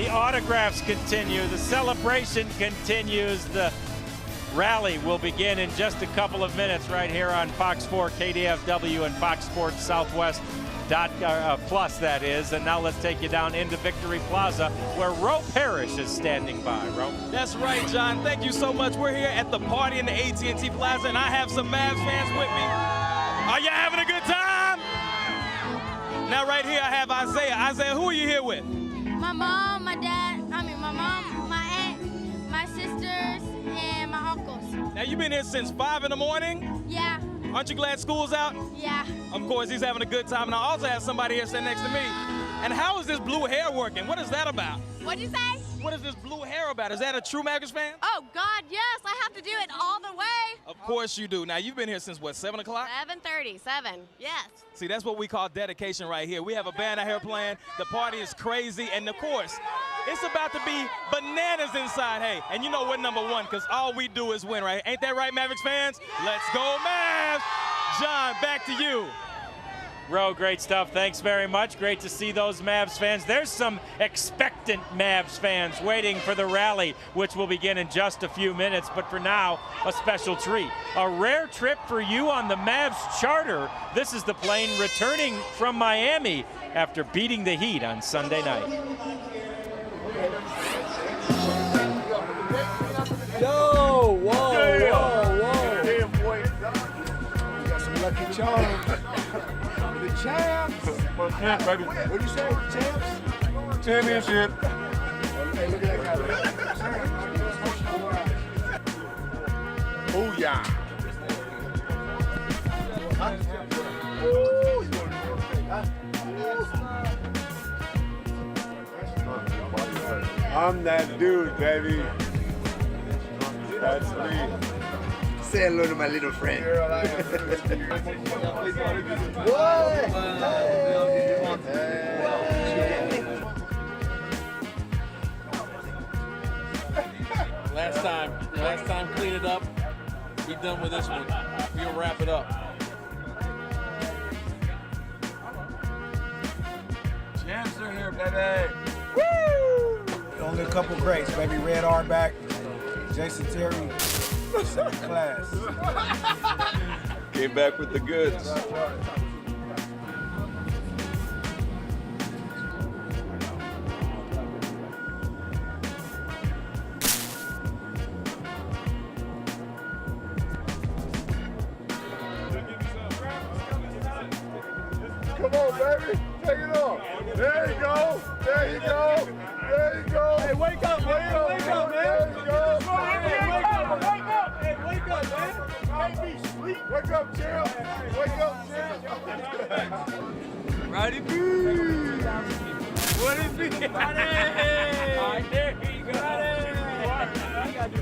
The autographs continue. The celebration continues. The rally will begin in just a couple of minutes right here on Fox 4 KDFW and Fox Sports Southwest Plus, that is. And now let's take you down into Victory Plaza, where Ro Parrish is standing by. Ro? That's right, John. Thank you so much. We're here at the party in the AT&T Plaza, and I have some Mavs fans with me. Are you having a good time? Now right here I have Isaiah. Isaiah, who are you here with? My mom, my dad, my mom, my aunt, my sisters, and my uncles. Now you've been here since 5 in the morning? Yeah. Aren't you glad school's out? Yeah. Of course, he's having a good time. And I also have somebody here sitting next to me. And how is this blue hair working? What is that about? What'd you say? What is this blue hair about? Is that a true Mavs fan? Oh, God, yes. I have to do it all the way. Of course you do. Now, you've been here since, what, 7 o'clock? 7:30, 7, yes. See, that's what we call dedication right here. We have a band out here playing. The party is crazy. And, of course, it's about to be bananas inside. Hey, and you know we're number one because all we do is win, right? Ain't that right, Mavericks fans? Let's go, Mavs! John, back to you. Ro, great stuff. Thanks very much. Great to see those Mavs fans. There's some expectant Mavs fans waiting for the rally, which will begin in just a few minutes. But for now, a special treat. A rare trip for you on the Mavs charter. This is the plane returning from Miami after beating the Heat on Sunday night. Yo, whoa, whoa, whoa. We got some lucky charms. The champs. Baby. What'd you say? Champs? Championship. Hey, look at that guy. Booyah. I'm that dude, baby. That's me. Say hello to my little friend. Last time, clean it up. We done with this one. We'll wrap it up. Champs are here, baby. Woo! Only a couple greats, baby. Red Auerbach, Jason Terry, second class. Came back with the goods. Come on, baby. Take it off. There you go. There you go. There you go. Hey, wake up, man. Wake up, man. There you go. Hey, wake up. Wake up. Hey, wake up, man. Can't be sleep. Wake up, champ. Wake up, champ. Righty boo. What is it? Righty. There you go. Righty.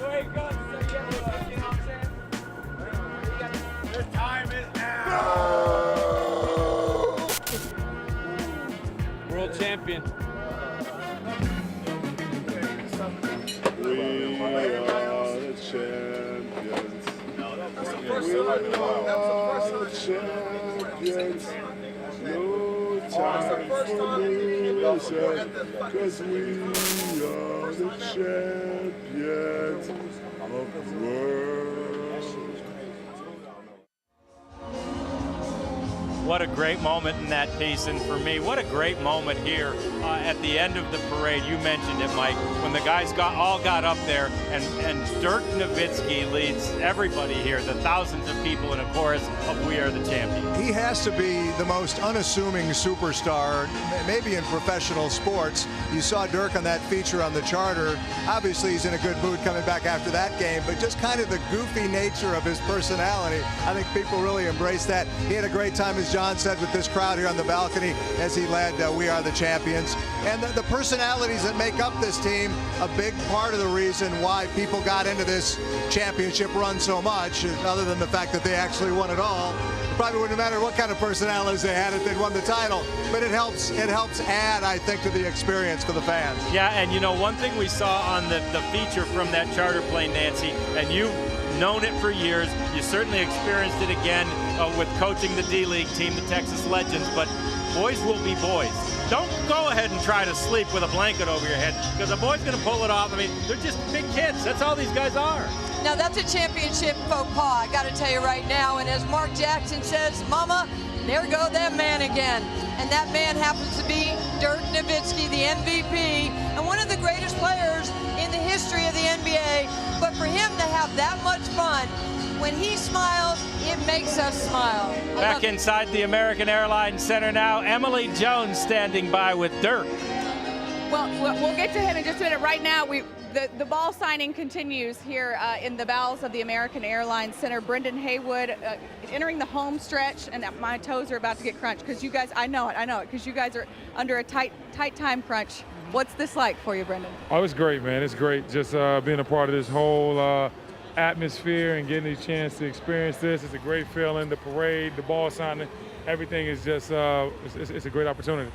Wake up, so you know what I'm saying? The time is now. World champion. We are the champions. We are the champions. No time for losers, 'cause we are the champions of the world. What a great moment in that piece, and for me, what a great moment here at the end of the parade. You mentioned it, Mike, when the guys all got up there, and Dirk Nowitzki leads everybody here, the thousands of people in a chorus of "We Are the Champions." He has to be the most unassuming superstar, maybe in professional sports. You saw Dirk on that feature on the charter. Obviously, he's in a good mood coming back after that game, but just kind of the goofy nature of his personality, I think people really embraced that. He had a great time, as John said, with this crowd here on the balcony as he led We Are the Champions. And the personalities that make up this team, a big part of the reason why people got into this championship run so much, other than the fact that they actually won it all. It probably wouldn't matter what kind of personalities they had if they'd won the title, but it helps add, I think, to the experience for the fans. Yeah, and you know, one thing we saw on the feature from that charter plane, Nancy, and you've known it for years, you certainly experienced it again with coaching the D-League team, the Texas Legends, but boys will be boys. don't go ahead and try to sleep with a blanket over your head, because the boy's going to pull it off. I mean, they're just big kids. That's all these guys are. Now, that's a championship faux pas, I got to tell you right now. And as Mark Jackson says, Mama, there go that man again. And that man happens to be Dirk Nowitzki, the MVP, and one of the greatest players in the history of the NBA. But for him to have that much fun, when he smiles, it makes us smile. Back inside the American Airlines Center now, Emily Jones standing by with Dirk. Well, we'll get to him in just a minute. Right now, the ball signing continues here in the bowels of the American Airlines Center. Brendan Haywood entering the home stretch, and my toes are about to get crunched because you guys, I know it, because you guys are under a tight time crunch. What's this like for you, Brendan? Oh, it's great, man. It's great just being a part of this whole atmosphere and getting a chance to experience this. It's a great feeling. The parade, the ball signing, everything is just, it's a great opportunity.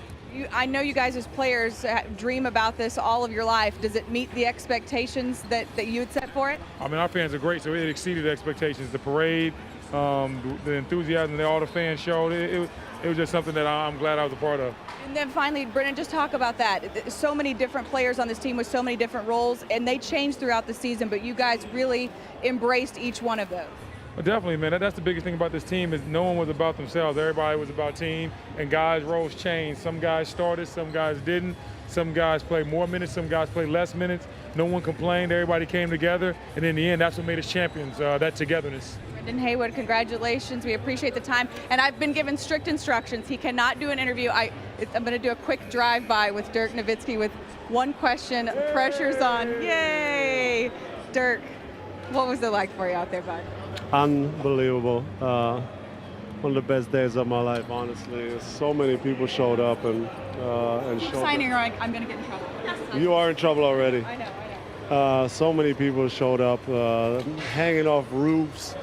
I know you guys as players dream about this all of your life. Does it meet the expectations that you had set for it? I mean, our fans are great, so it exceeded expectations. The parade, the enthusiasm that all the fans showed, it was just something that I'm glad I was a part of. And then finally, Brendan, just talk about that. So many different players on this team with so many different roles, and they changed throughout the season, but you guys really embraced each one of those. Well, definitely, man. That's the biggest thing about this team is no one was about themselves. Everybody was about team, and guys' roles changed. Some guys started, some guys didn't. Some guys played more minutes, some guys played less minutes. No one complained. Everybody came together, and in the end, that's what made us champions, that togetherness. Brendan Haywood, congratulations. We appreciate the time. And I've been given strict instructions. He cannot do an interview. I'm going to do a quick drive-by with Dirk Nowitzki with one question. Yay! Pressure's on. Yay! Dirk, what was it like for you out there, bud? Unbelievable. One of the best days of my life, honestly. So many people showed up and Keep showed signing or I'm going to get in trouble. You are in trouble already. I know. So many people showed up, hanging off roofs,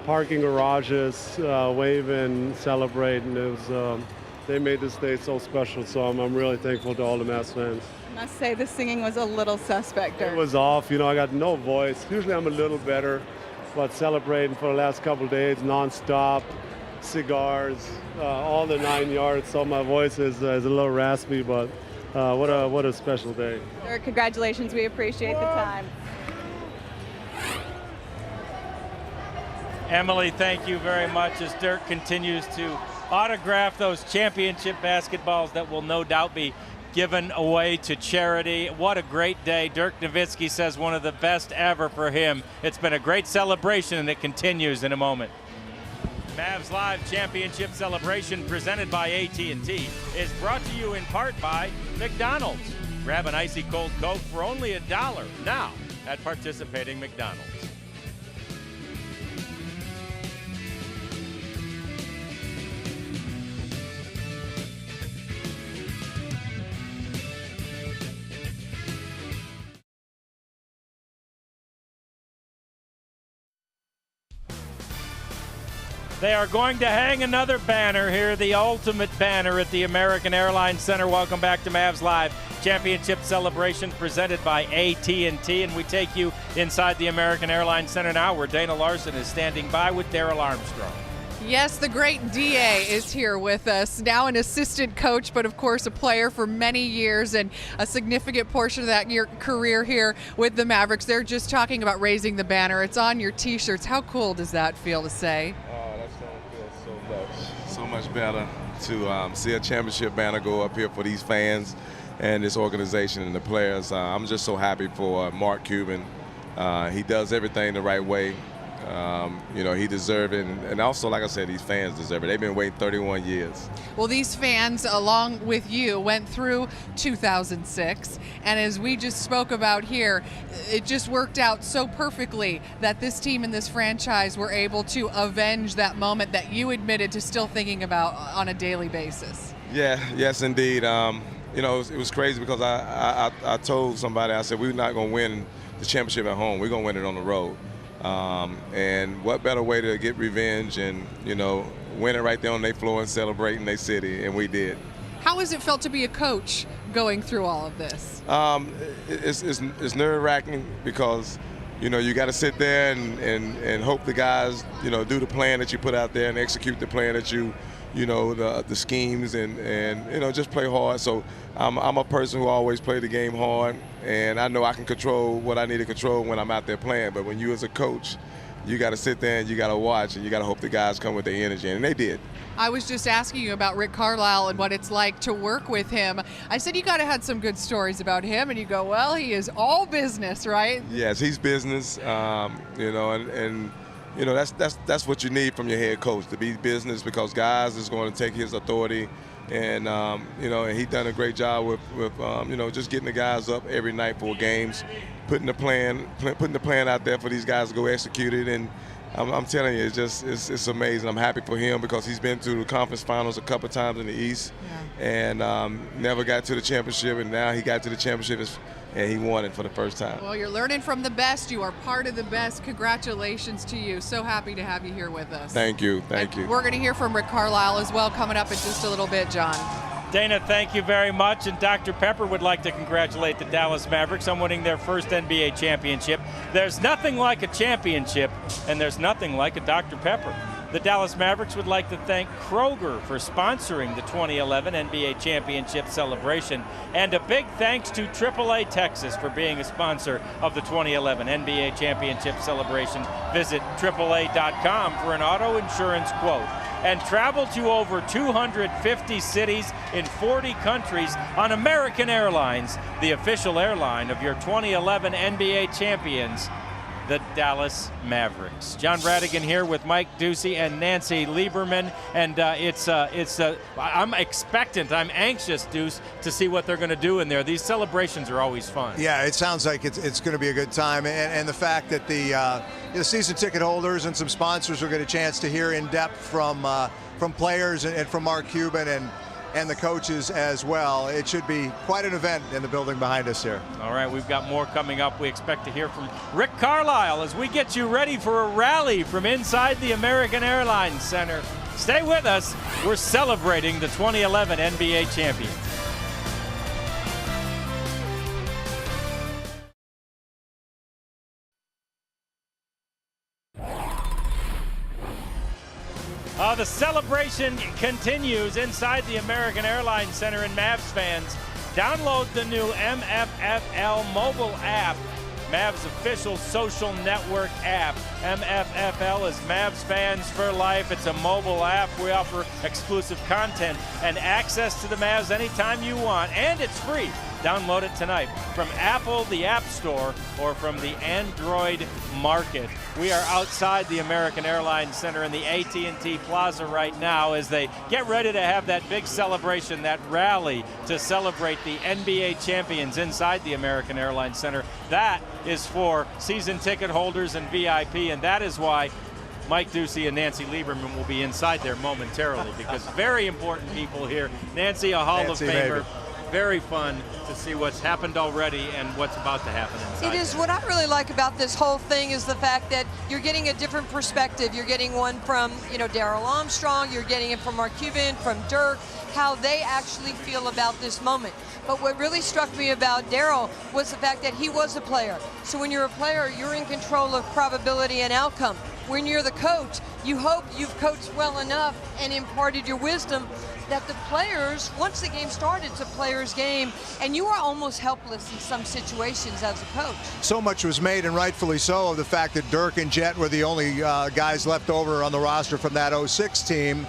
parking garages, waving, celebrating. It was, they made this day so special, so I'm really thankful to all the Mavs fans. I must say the singing was a little suspect, Dirk. It was off, I got no voice. Usually I'm a little better, but celebrating for the last couple of days, nonstop, cigars, all the 9 yards, so my voice is a little raspy, but what a special day. Dirk, congratulations, we appreciate the time. Emily, thank you very much as Dirk continues to autograph those championship basketballs that will no doubt be given away to charity. What a great day. Dirk Nowitzki says one of the best ever for him. It's been a great celebration, and it continues in a moment. Mavs Live Championship Celebration presented by AT&T is brought to you in part by McDonald's. Grab an icy cold Coke for only $1 now at participating McDonald's. They are going to hang another banner here, the ultimate banner at the American Airlines Center. Welcome back to Mavs Live Championship Celebration presented by AT&T, and we take you inside the American Airlines Center now, where Dana Larson is standing by with Daryl Armstrong. Yes, the great DA is here with us, now an assistant coach, but of course a player for many years and a significant portion of that year career here with the Mavericks. They're just talking about raising the banner. It's on your T-shirts. How cool does that feel to say? So much better to see a championship banner go up here for these fans and this organization and the players. I'm just so happy for Mark Cuban. He does everything the right way. He deserves it, and also, like I said, these fans deserve it. They've been waiting 31 years. Well, these fans, along with you, went through 2006, and as we just spoke about here, it just worked out so perfectly that this team and this franchise were able to avenge that moment that you admitted to still thinking about on a daily basis. Yeah, yes, indeed. It was crazy because I told somebody, I said, we're not going to win the championship at home. We're going to win it on the road. And what better way to get revenge and, win it right there on their floor and celebrate in their city, and we did. How has it felt to be a coach going through all of this? It's nerve-wracking because, you got to sit there and hope the guys, do the plan that you put out there and execute the plan that you you know, the schemes and you know, just play hard. So I'm a person who always play the game hard, and I know I can control what I need to control when I'm out there playing. But when you as a coach, you got to sit there and you got to watch, and you got to hope the guys come with their energy, and they did. I was just asking you about Rick Carlisle and what it's like to work with him. I said you got to have some good stories about him, and you go, well, he is all business, right? Yes, he's business, you know, and you know, that's what you need from your head coach, to be business, because guys is going to take his authority, and you know, and he done a great job with you know, just getting the guys up every night for games, putting the plan out there for these guys to go execute it. And I'm telling you, it's amazing. I'm happy for him because he's been through the conference finals a couple times in the East, and never got to the championship, and now he got to the championship and he won it for the first time. Well, you're learning from the best. You are part of the best. Congratulations to you. So happy to have you here with us. Thank you. Thank you. We're going to hear from Rick Carlisle as well coming up in just a little bit, John. Dana, thank you very much. And Dr. Pepper would like to congratulate the Dallas Mavericks on winning their first NBA championship. There's nothing like a championship, and there's nothing like a Dr. Pepper. The Dallas Mavericks would like to thank Kroger for sponsoring the 2011 NBA Championship celebration. And a big thanks to AAA Texas for being a sponsor of the 2011 NBA Championship celebration. Visit AAA.com for an auto insurance quote. And travel to over 250 cities in 40 countries on American Airlines, the official airline of your 2011 NBA champions, the Dallas Mavericks. John Radigan here with Mike Ducey and Nancy Lieberman, and I'm expectant, I'm anxious, Deuce, to see what they're going to do in there. These celebrations are always fun. Yeah, it sounds like it's going to be a good time, and the fact that the season ticket holders and some sponsors will get a chance to hear in depth from players and from Mark Cuban and the coaches as well. It should be quite an event in the building behind us here. All right, we've got more coming up. We expect to hear from Rick Carlisle as we get you ready for a rally from inside the American Airlines Center. Stay with us. We're celebrating the 2011 NBA champions. The celebration continues inside the American Airlines Center, and Mavs fans, download the new MFFL mobile app, Mavs official social network app. MFFL is Mavs fans for life. It's a mobile app. We offer exclusive content and access to the Mavs anytime you want, and it's free. Download it tonight from Apple, the App Store, or from the Android market. We are outside the American Airlines Center in the AT&T Plaza right now as they get ready to have that big celebration, that rally to celebrate the NBA champions inside the American Airlines Center. That is for season ticket holders and VIP, and that is why Mike Ducey and Nancy Lieberman will be inside there momentarily, because very important people here. Nancy, a Hall of Famer. Maybe. Very fun to see what's happened already and what's about to happen inside. It is. What I really like about this whole thing is the fact that you're getting a different perspective. You're getting one from, Darrell Armstrong. You're getting it from Mark Cuban, from Dirk, how they actually feel about this moment. But what really struck me about Darrell was the fact that he was a player. So when you're a player, you're in control of probability and outcome. When you're the coach, you hope you've coached well enough and imparted your wisdom that the players, once the game started, it's a player's game, and you are almost helpless in some situations as a coach. So much was made, and rightfully so, of the fact that Dirk and Jet were the only guys left over on the roster from that 06 team.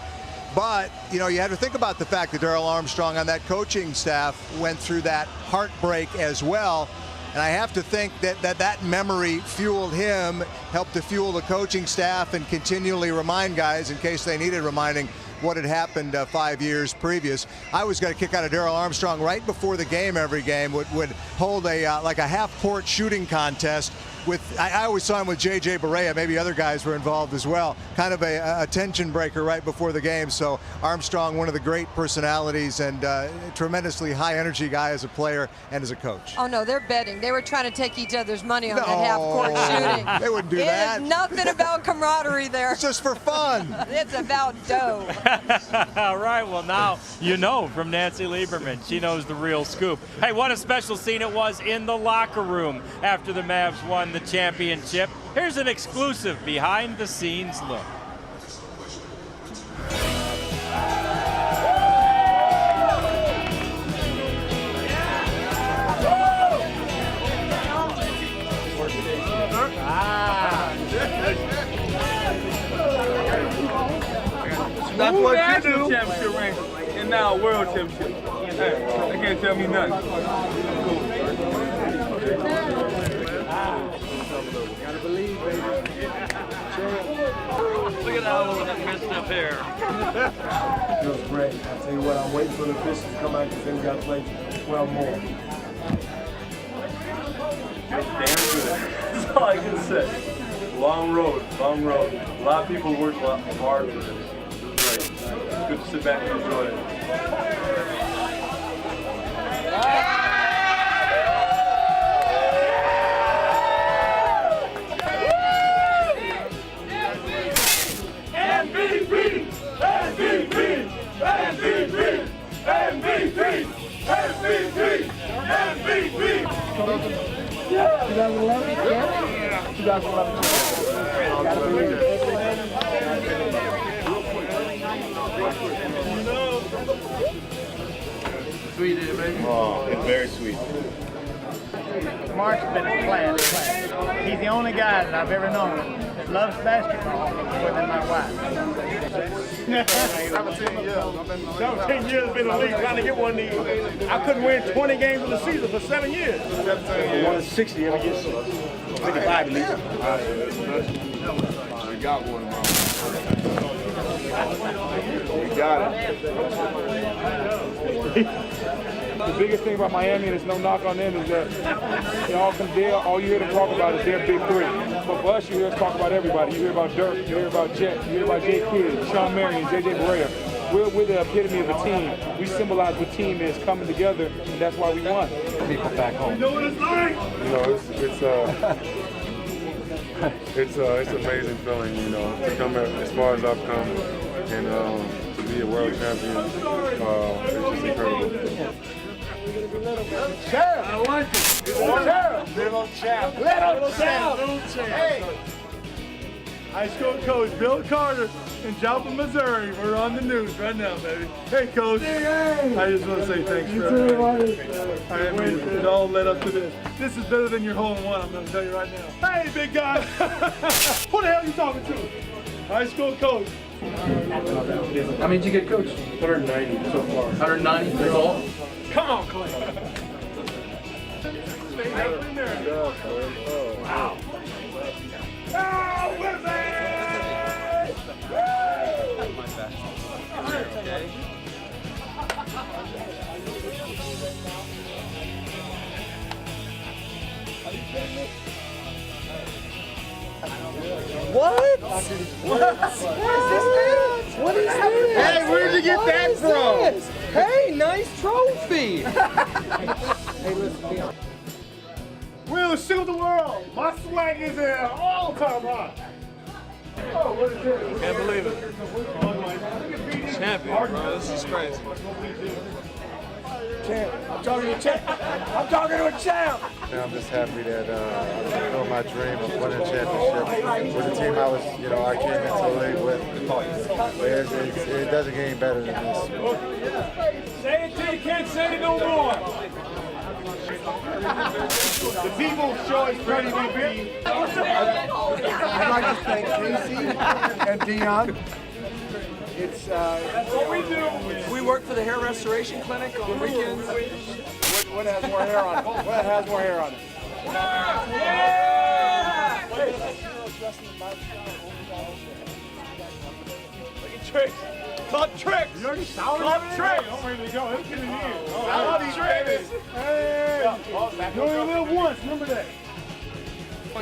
But, you had to think about the fact that Darrell Armstrong on that coaching staff went through that heartbreak as well. And I have to think that memory fueled him, helped to fuel the coaching staff and continually remind guys, in case they needed reminding, what had happened 5 years previous. I always got a kick out of Darrell Armstrong right before the game. Every game would hold like a half-court shooting contest with, I always saw him with J.J. Barea, maybe other guys were involved as well, kind of a tension breaker right before the game. So Armstrong, one of the great personalities and tremendously high-energy guy as a player and as a coach. Oh, no, they're betting. They were trying to take each other's money on that half-court shooting. They wouldn't do that. It is nothing about camaraderie there. It's just for fun. It's about dough. All right, well, now you know from Nancy Lieberman. She knows the real scoop. Hey, what a special scene it was in the locker room after the Mavs won the championship. Here's an exclusive behind-the-scenes look. national championship ring and now a world championship. Hey, they can't tell me nothing. Gotta believe, baby. Look at all of that messed up hair. Feels great. I tell you what, I'm waiting for the Pistons to come out because then we got to play 12 more. Damn good. That's all I can say. Long road, long road. A lot of people worked hard for this. It was great. It's good to sit back and enjoy it. Yeah. 2011? Yeah. 2011. Sweet, baby. Oh, it's very sweet. Mark's been a class. He's the only guy that I've ever known that loves basketball more than my wife. 17 years. 17 years been in the league trying to get one of these. I couldn't win 20 games in the season for 7 years. 17 years. 160 every year. 55 league. We got one, Mom. We got it. The biggest thing about Miami, and it's no knock on them, is that they all come there. All you hear them talk about is their big three. But for us, you hear us talk about everybody. You hear about Dirk, you hear about Jet, you hear about Jay Kidd, Sean Marion, JJ Barea. We're the epitome of a team. We symbolize what team is coming together, and that's why we won. People back home. You know what it's like? You know, it's an amazing feeling, you know, to come as far as I've come and to be a world champion. It's just incredible. Sheriff. I like it. Sheriff. Little champ. Little champ. Hey. High school coach Bill Carter in Joplin, Missouri. We're on the news right now, baby. Hey, coach. I just want to say thanks for everything. It all led up to this. This is better than your hole-in-one, I'm going to tell you right now. Hey, big guy. Who the hell are you talking to? High school coach. How many did you get, Coach? 190 so far. 190, that's all? Come on, Clay. Wow. Oh, What? What is this? Hey, where'd you get that from? Hey, nice trophy. Hey, listen, we're the shoot the world. My swag is there all the time high. Oh, what is this? Can't believe it. Champion, bro. This is crazy. Champ. I'm talking to a champ. I'm talking to a champ. I'm just happy that I fulfilled my dream of winning a championship with the team I came into the league with. It doesn't get any better than this. Say it till you can't say it no more. The people's choice for MVP. I'd like to thank Casey and Dion. It's That's what we do. We work for the hair restoration clinic on weekends. what has more hair on it? What has more hair on it? Look at tricks. Club tricks. You already showered? Club tricks. I'm ready to go. Let's get in here. Club tricks. Hey. You only live once. Remember that.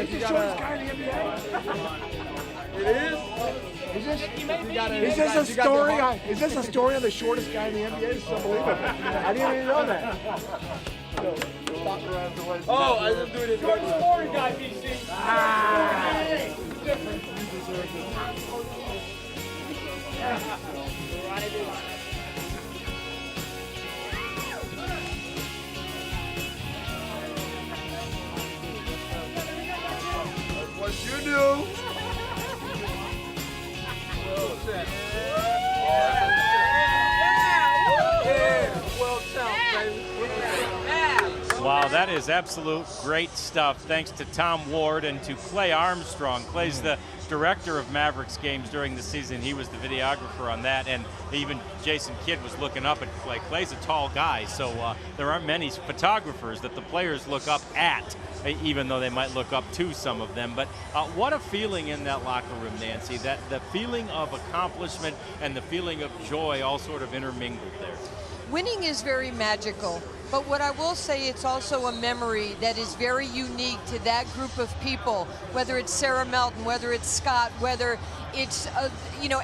Is this the shortest guy in the NBA? It is? Is this a story? Is this a story on the shortest guy in the NBA? This is unbelievable. I didn't even know that. Oh, I didn't do it. Short story guy, DC. What you do? Wow, that is absolute great stuff. Thanks to Tom Ward and to Clay Armstrong. Clay's the director of Mavericks games during the season. He was the videographer on that, and even Jason Kidd was looking up at Clay. Clay's a tall guy, so there aren't many photographers that the players look up at, even though they might look up to some of them. But what a feeling in that locker room, Nancy, that the feeling of accomplishment and the feeling of joy all sort of intermingled there. Winning is very magical, but what I will say, it's also a memory that is very unique to that group of people, whether it's Sarah Melton, whether it's Scott, whether it's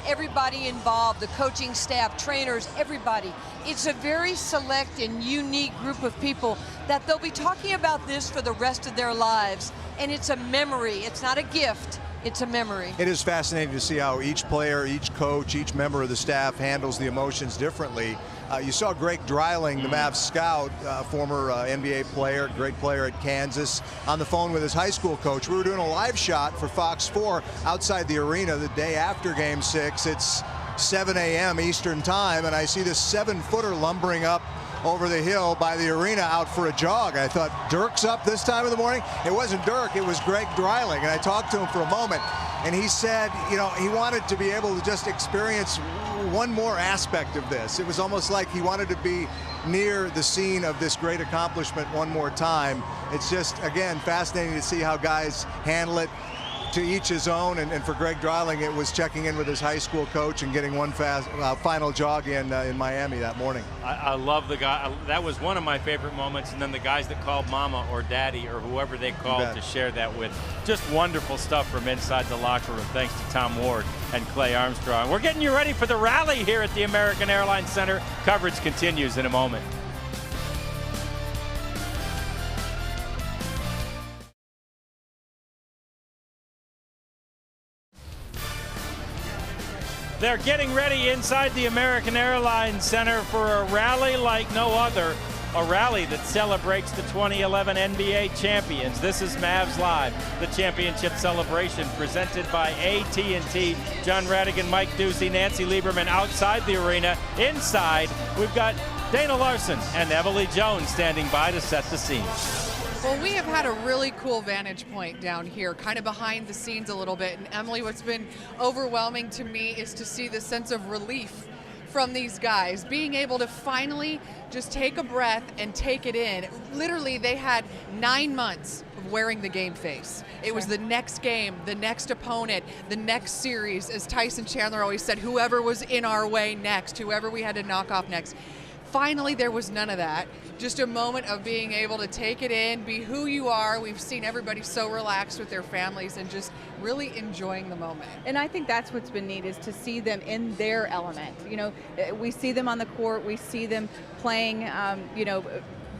everybody involved, the coaching staff, trainers, everybody. It's a very select and unique group of people that they'll be talking about this for the rest of their lives, and it's a memory. It's not a gift. It's a memory. It is fascinating to see how each player, each coach, each member of the staff handles the emotions differently. You saw Greg Dreiling, the Mavs scout, former NBA player, great player at Kansas, on the phone with his high school coach. We were doing a live shot for Fox 4 outside the arena the day after Game 6. It's 7 a.m. Eastern time, and I see this 7-footer lumbering up over the hill by the arena out for a jog. I thought, Dirk's up this time of the morning? It wasn't Dirk, it was Greg Dreiling, and I talked to him for a moment, and he said, he wanted to be able to just experience one more aspect of this. It was almost like he wanted to be near the scene of this great accomplishment one more time. It's just, again, fascinating to see how guys handle it. To each his own, and for Greg Dreiling, it was checking in with his high school coach and getting one final jog in Miami that morning. I love the guy. That was one of my favorite moments, and then the guys that called Mama or Daddy or whoever they called to share that with. Just wonderful stuff from inside the locker room, thanks to Tom Ward and Clay Armstrong. We're getting you ready for the rally here at the American Airlines Center. Coverage continues in a moment. They're getting ready inside the American Airlines Center for a rally like no other, a rally that celebrates the 2011 NBA champions. This is Mavs Live, the championship celebration presented by AT&T. John Radigan, Mike Ducey, Nancy Lieberman outside the arena. Inside, we've got Dana Larson and Emily Jones standing by to set the scene. Well, we have had a really cool vantage point down here, kind of behind the scenes a little bit. And Emily, what's been overwhelming to me is to see the sense of relief from these guys, being able to finally just take a breath and take it in. Literally, they had 9 months of wearing the game face. It was the next game, the next opponent, the next series. As Tyson Chandler always said, whoever was in our way next, whoever we had to knock off next. Finally, there was none of that. Just a moment of being able to take it in, be who you are. We've seen everybody so relaxed with their families and just really enjoying the moment. And I think that's what's been neat, is to see them in their element. We see them on the court, we see them playing,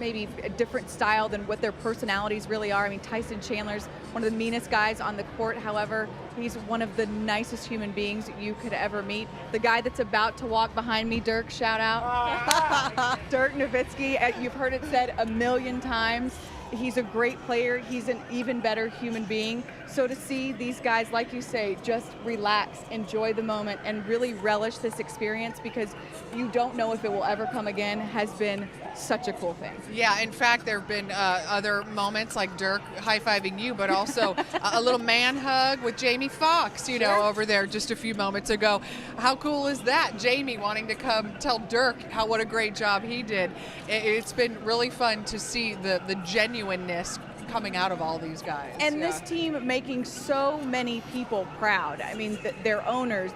maybe a different style than what their personalities really are. I mean, Tyson Chandler's one of the meanest guys on the court. However, he's one of the nicest human beings you could ever meet. The guy that's about to walk behind me, Dirk, shout out. Dirk Nowitzki, you've heard it said a million times. He's a great player. He's an even better human being. So to see these guys, like you say, just relax, enjoy the moment, and really relish this experience, because you don't know if it will ever come again, has been such a cool thing. Yeah, in fact, there have been other moments like Dirk high-fiving you, but also a little man hug with Jamie Foxx, over there just a few moments ago. How cool is that? Jamie wanting to come tell Dirk what a great job he did. It's been really fun to see the genuineness coming out of all these guys. And this team making so many people proud. I mean, their owners,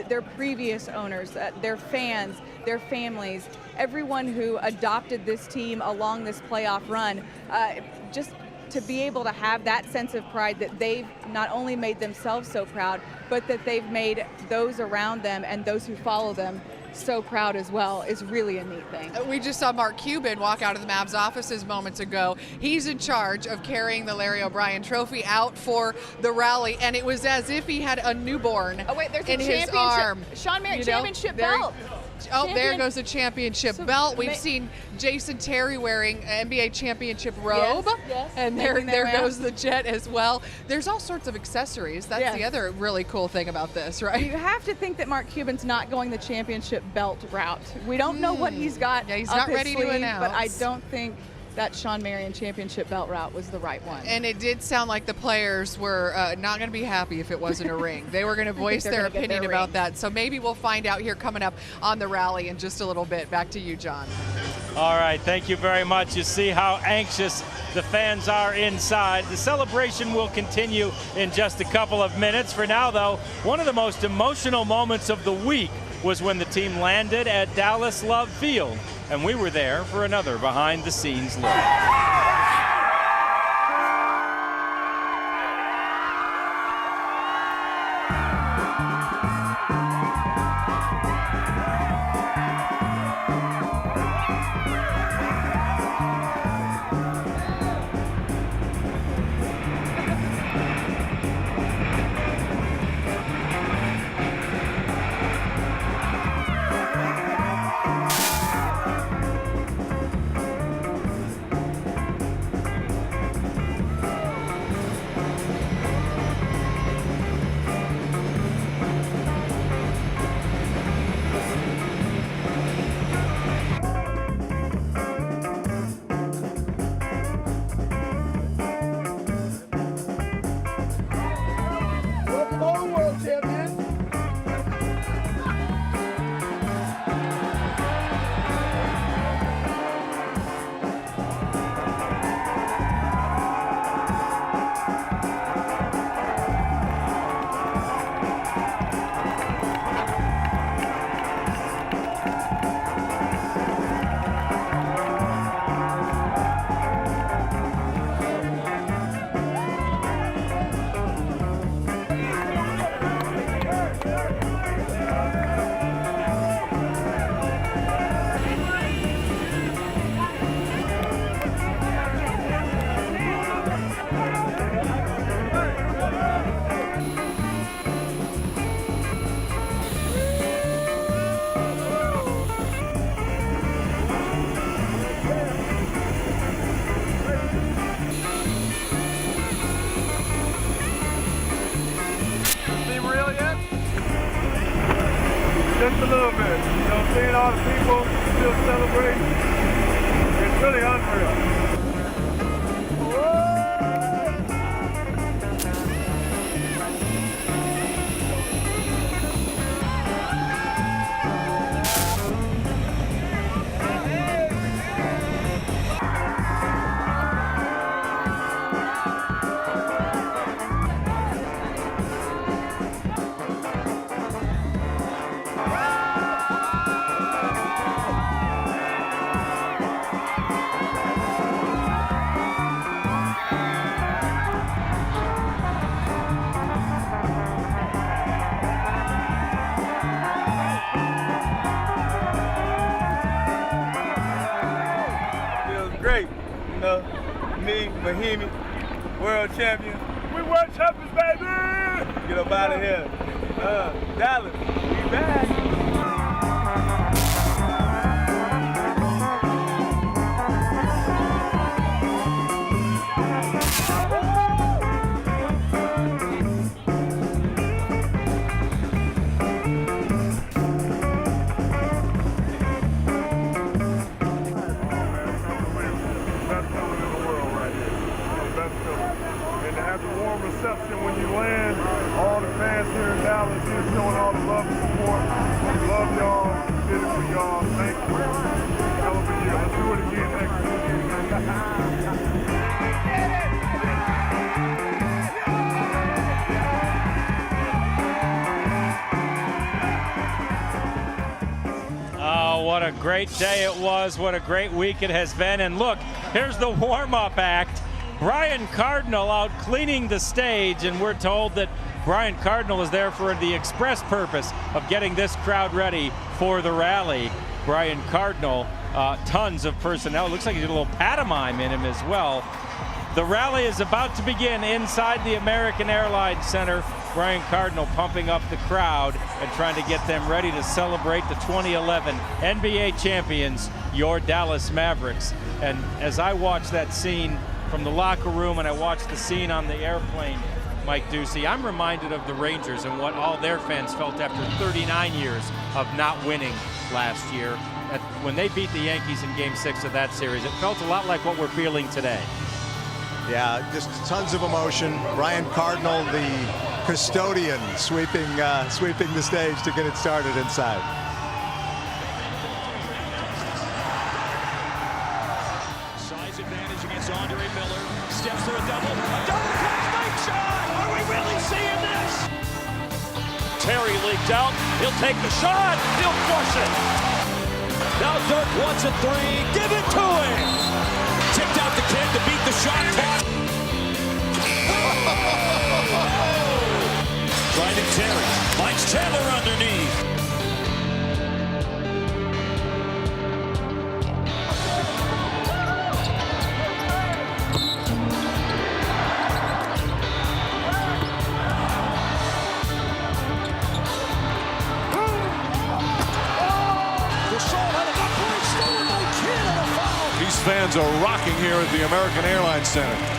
their previous owners, their fans, their families, everyone who adopted this team along this playoff run, just to be able to have that sense of pride that they've not only made themselves so proud, but that they've made those around them and those who follow them so proud as well, is really a neat thing. We just saw Mark Cuban walk out of the Mavs offices moments ago. He's in charge of carrying the Larry O'Brien trophy out for the rally, and it was as if he had a newborn in his arm. Sean Merritt, championship belt. There goes the championship belt. We've seen Jason Terry wearing an NBA championship robe, and there goes the Jet as well. There's all sorts of accessories. That's the other really cool thing about this, right? You have to think that Mark Cuban's not going the championship belt route. We don't know what he's got. Yeah, he's not ready to announce. But I don't think that Sean Marion championship belt route was the right one. And it did sound like the players were not going to be happy if it wasn't a ring. They were going to voice their opinion about that. So maybe we'll find out here coming up on the rally in just a little bit. Back to you, John. All right, thank you very much. You see how anxious the fans are inside. The celebration will continue in just a couple of minutes. For now, though, one of the most emotional moments of the week was when the team landed at Dallas Love Field, and we were there for another behind-the-scenes look. Just a little bit. You know, seeing all the people still celebrating, it's really unreal. Great, you know, me, Mahimi, world champion. We world champions, baby! Get up out of here. Dallas, we back. Reception when you land, all the fans here in Dallas here showing all the love and support. We love y'all, we did it for y'all. Thank you. Hell of a year. Let's do it again next year. Oh, what a great day it was. What a great week it has been. And look, here's the warm-up act. Brian Cardinal out cleaning the stage, and we're told that Brian Cardinal is there for the express purpose of getting this crowd ready for the rally. Brian Cardinal, tons of personnel. Looks like he's got a little pantomime in him as well. The rally is about to begin inside the American Airlines Center. Brian Cardinal pumping up the crowd and trying to get them ready to celebrate the 2011 NBA champions, your Dallas Mavericks. And as I watch that scene from the locker room and I watched the scene on the airplane, Mike Ducey. I'm reminded of the Rangers and what all their fans felt after 39 years of not winning last year. When they beat the Yankees in Game 6 of that series, it felt a lot like what we're feeling today. Yeah, just tons of emotion. Ryan Cardinal, the custodian, sweeping the stage to get it started inside. Size advantage against Andre Miller. Steps to a double catch, nice shot! Are we really seeing this? Terry leaked out. He'll take the shot. He'll crush it. Now Dirk wants a three. Give it to him. Tipped out the kid to beat the shot clock. Driving Terry. Finds Chandler underneath. These fans are rocking here at the American Airlines Center.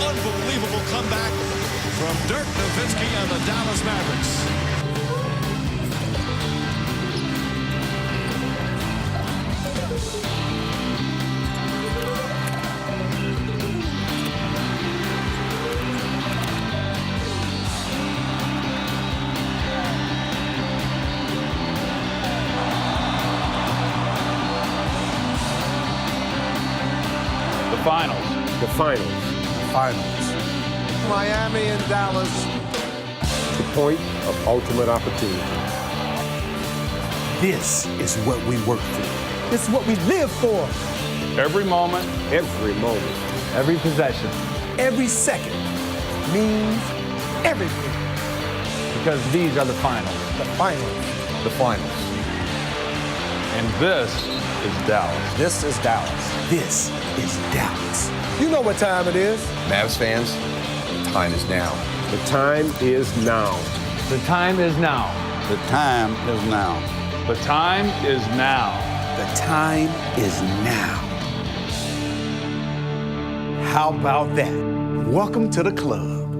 Unbelievable comeback from Dirk Nowitzki and the Dallas Mavericks. The finals. The finals. Miami and Dallas. The point of ultimate opportunity. This is what we work for. This is what we live for. Every moment. Every moment. Every possession. Every second means everything. Because these are the finals. The finals. The finals. And this is Dallas. This is Dallas. This is Dallas. You know what time it is. Mavs fans, the time is now. The time is now. The time is now. The time is now. The time is now. The time is now. How about that? Welcome to the club.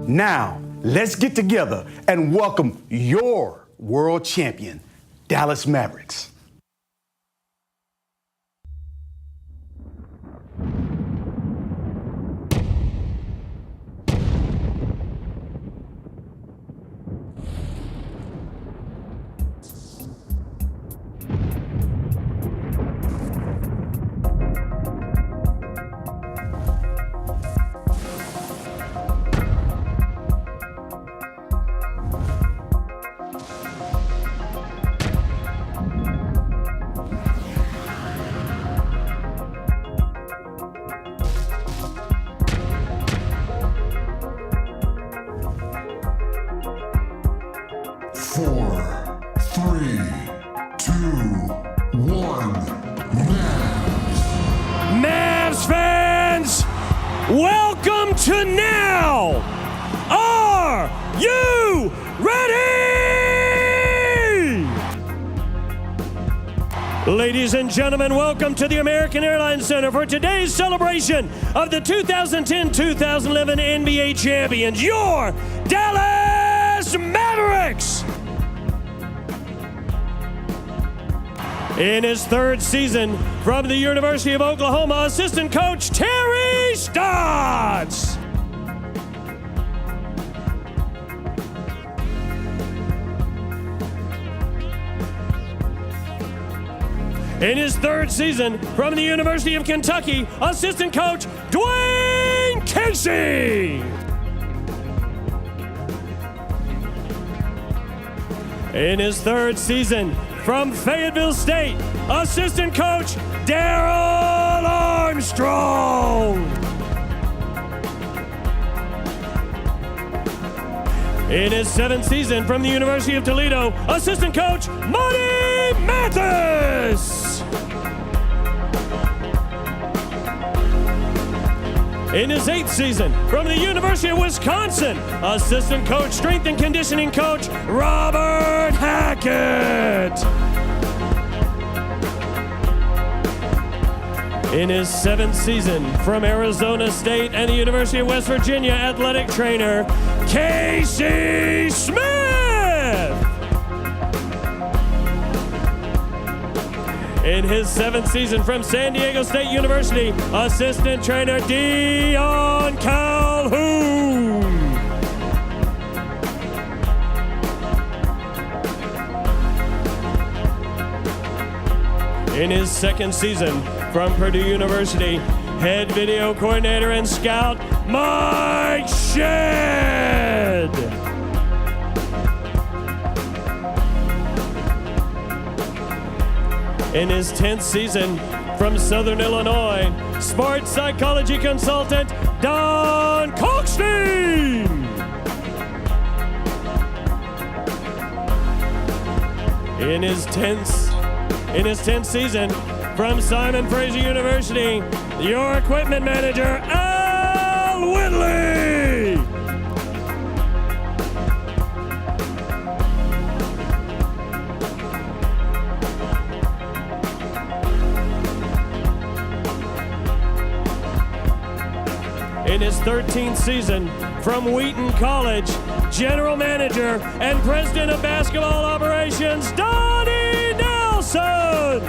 Now, let's get together and welcome your world champion, Dallas Mavericks. Mavs fans, welcome to now. Are you ready? Ladies and gentlemen, welcome to the American Airlines Center for today's celebration of the 2010-2011 NBA champions, your Dallas Mavericks. In his third season from the University of Oklahoma, assistant coach Terry Stotts. In his third season from the University of Kentucky, assistant coach Dwayne Casey. In his third season from Fayetteville State, assistant coach Darryl Armstrong. In his 7th season from the University of Toledo, assistant coach Monty Mathis. In his 8th season from the University of Wisconsin, assistant coach, strength and conditioning coach Robert Hackett. In his 7th season from Arizona State and the University of West Virginia, athletic trainer Casey Smith. In his 7th season from San Diego State University, assistant trainer Dion Calhoun. In his 2nd season from Purdue University, head video coordinator and scout Mike Shedd. In his 10th season from Southern Illinois, sports psychology consultant Don Kalkstein. In his 10th season from Simon Fraser University, your equipment manager, Al Whitley. In his 13th season from Wheaton College, general manager and president of basketball operations, Donnie Nelson.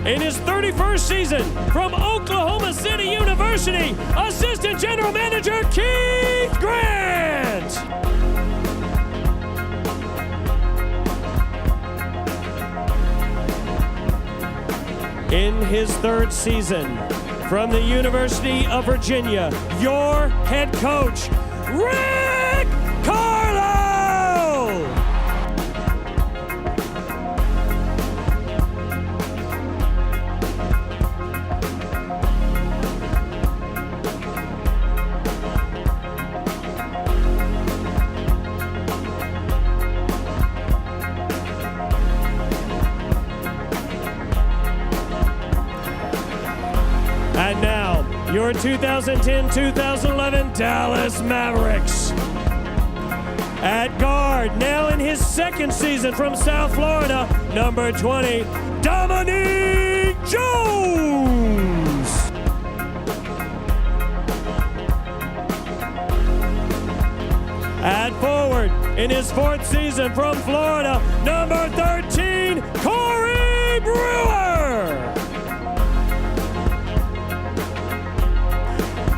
In his 31st season from Oklahoma City University, assistant general manager Keith Grant. In his 3rd season from the University of Virginia, your head coach, Rick Carlisle. And now, your 2010-2011 Dallas Mavericks. At guard, now in his 2nd season from South Florida, number 20, Dominique Jones. At forward, in his 4th season from Florida, number 13, Corey Brewer.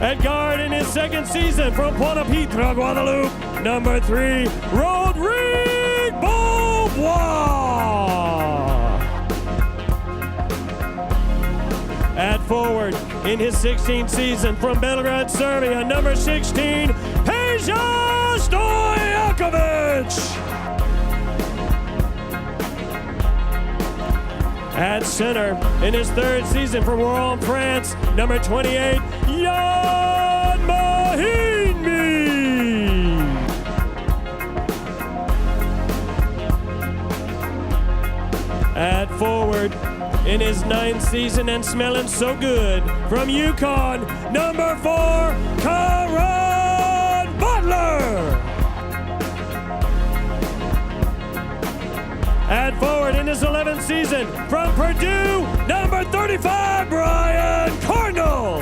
At guard in his 2nd season from Puerto Pietra, Guadalupe, number 3, Rodrigue Beauvoir. At forward in his 16th season from Belgrade, Serbia, number 16, Peja Stojakovic. At center in his 3rd season from Rouen, France, number 28, Jan Mahinmi. At forward in his 9th season and smelling so good from UConn, number 4, Caron Butler. At forward in his 11th season from Purdue, number 35, Brian Cardinal.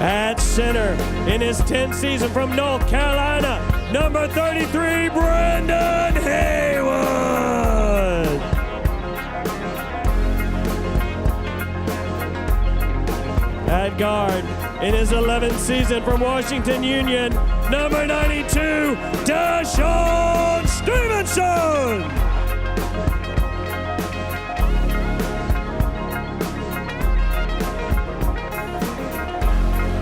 At center in his 10th season from North Carolina, number 33, Brendan Haywood. At guard in his 11th season from Washington Union, number 92, Deshaun Stevenson.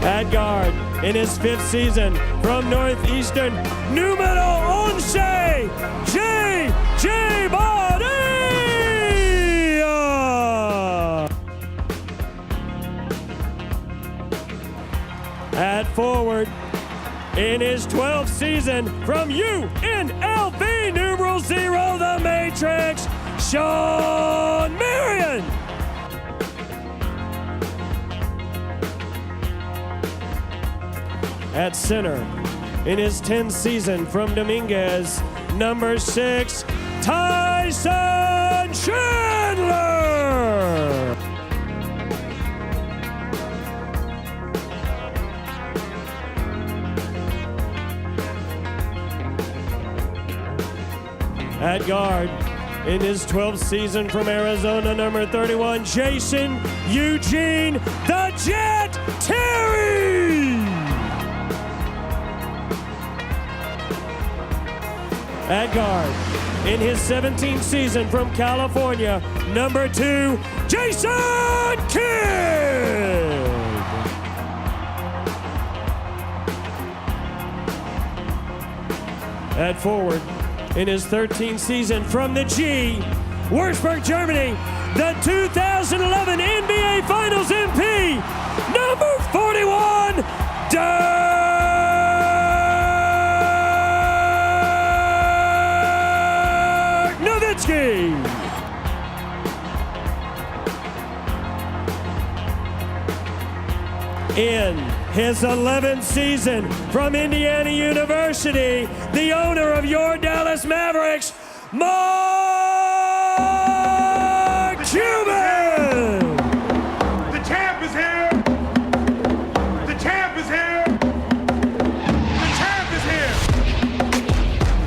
At guard in his 5th season from Northeastern, numero 11, J.J. Body. forward, in his 12th season from UNLV numeral 0, the Matrix, Shawn Marion. At center, in his 10th season from Dominguez, number 6, Tyson Chandler. At guard, in his 12th season from Arizona, number 31, Jason Eugene the Jet Terry. At guard, in his 17th season from California, number 2, Jason Kidd. At forward, in his 13th season from the G, Würzburg, Germany, the 2011 NBA Finals MVP, number 41, Dirk Nowitzki. In his 11th season from Indiana University, the owner of your Dallas Mavericks, Mark Cuban. The champ is here. The champ is here. The champ is here.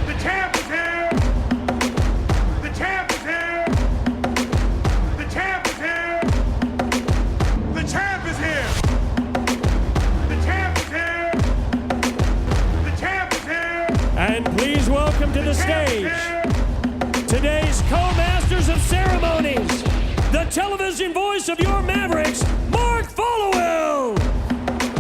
The champ is here. The champ is here. The champ is here. The champ is here. And please welcome to the stage today's co-masters of ceremonies, the television voice of your Mavericks, Mark Followell,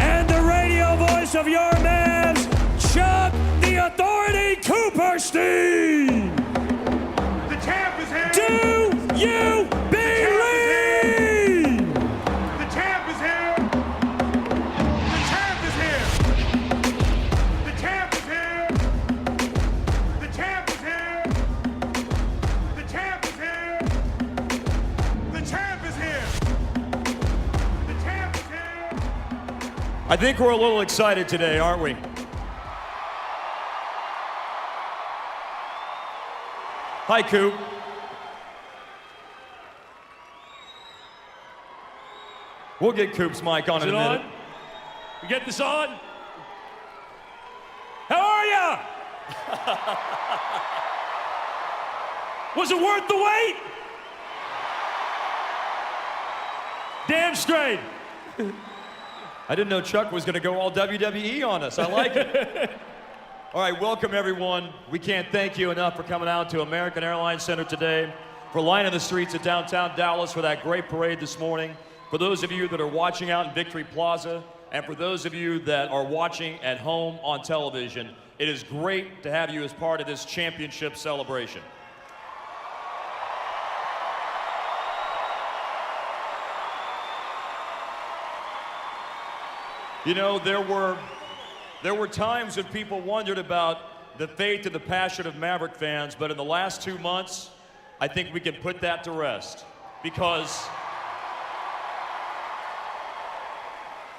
and the radio voice of your Mavs, Chuck the Authority Cooperstein. The champ is here. Do you believe? The champ is here. The champ is here. The champ is here. The champ is here. The champ is here. The champ is here. The champ is here. I think we're a little excited today, aren't we? Hi, Coop. We'll get Coop's mic on in a minute. We get this on? How are ya? Was it worth the wait? Damn straight. I didn't know Chuck was going to go all WWE on us. I like it. All right, welcome everyone. We can't thank you enough for coming out to American Airlines Center today, for lining the streets of downtown Dallas for that great parade this morning, for those of you that are watching out in Victory Plaza, and for those of you that are watching at home on television. It is great to have you as part of this championship celebration. You know, there were times when people wondered about the faith and the passion of Maverick fans, but in the last 2 months, I think we can put that to rest. Because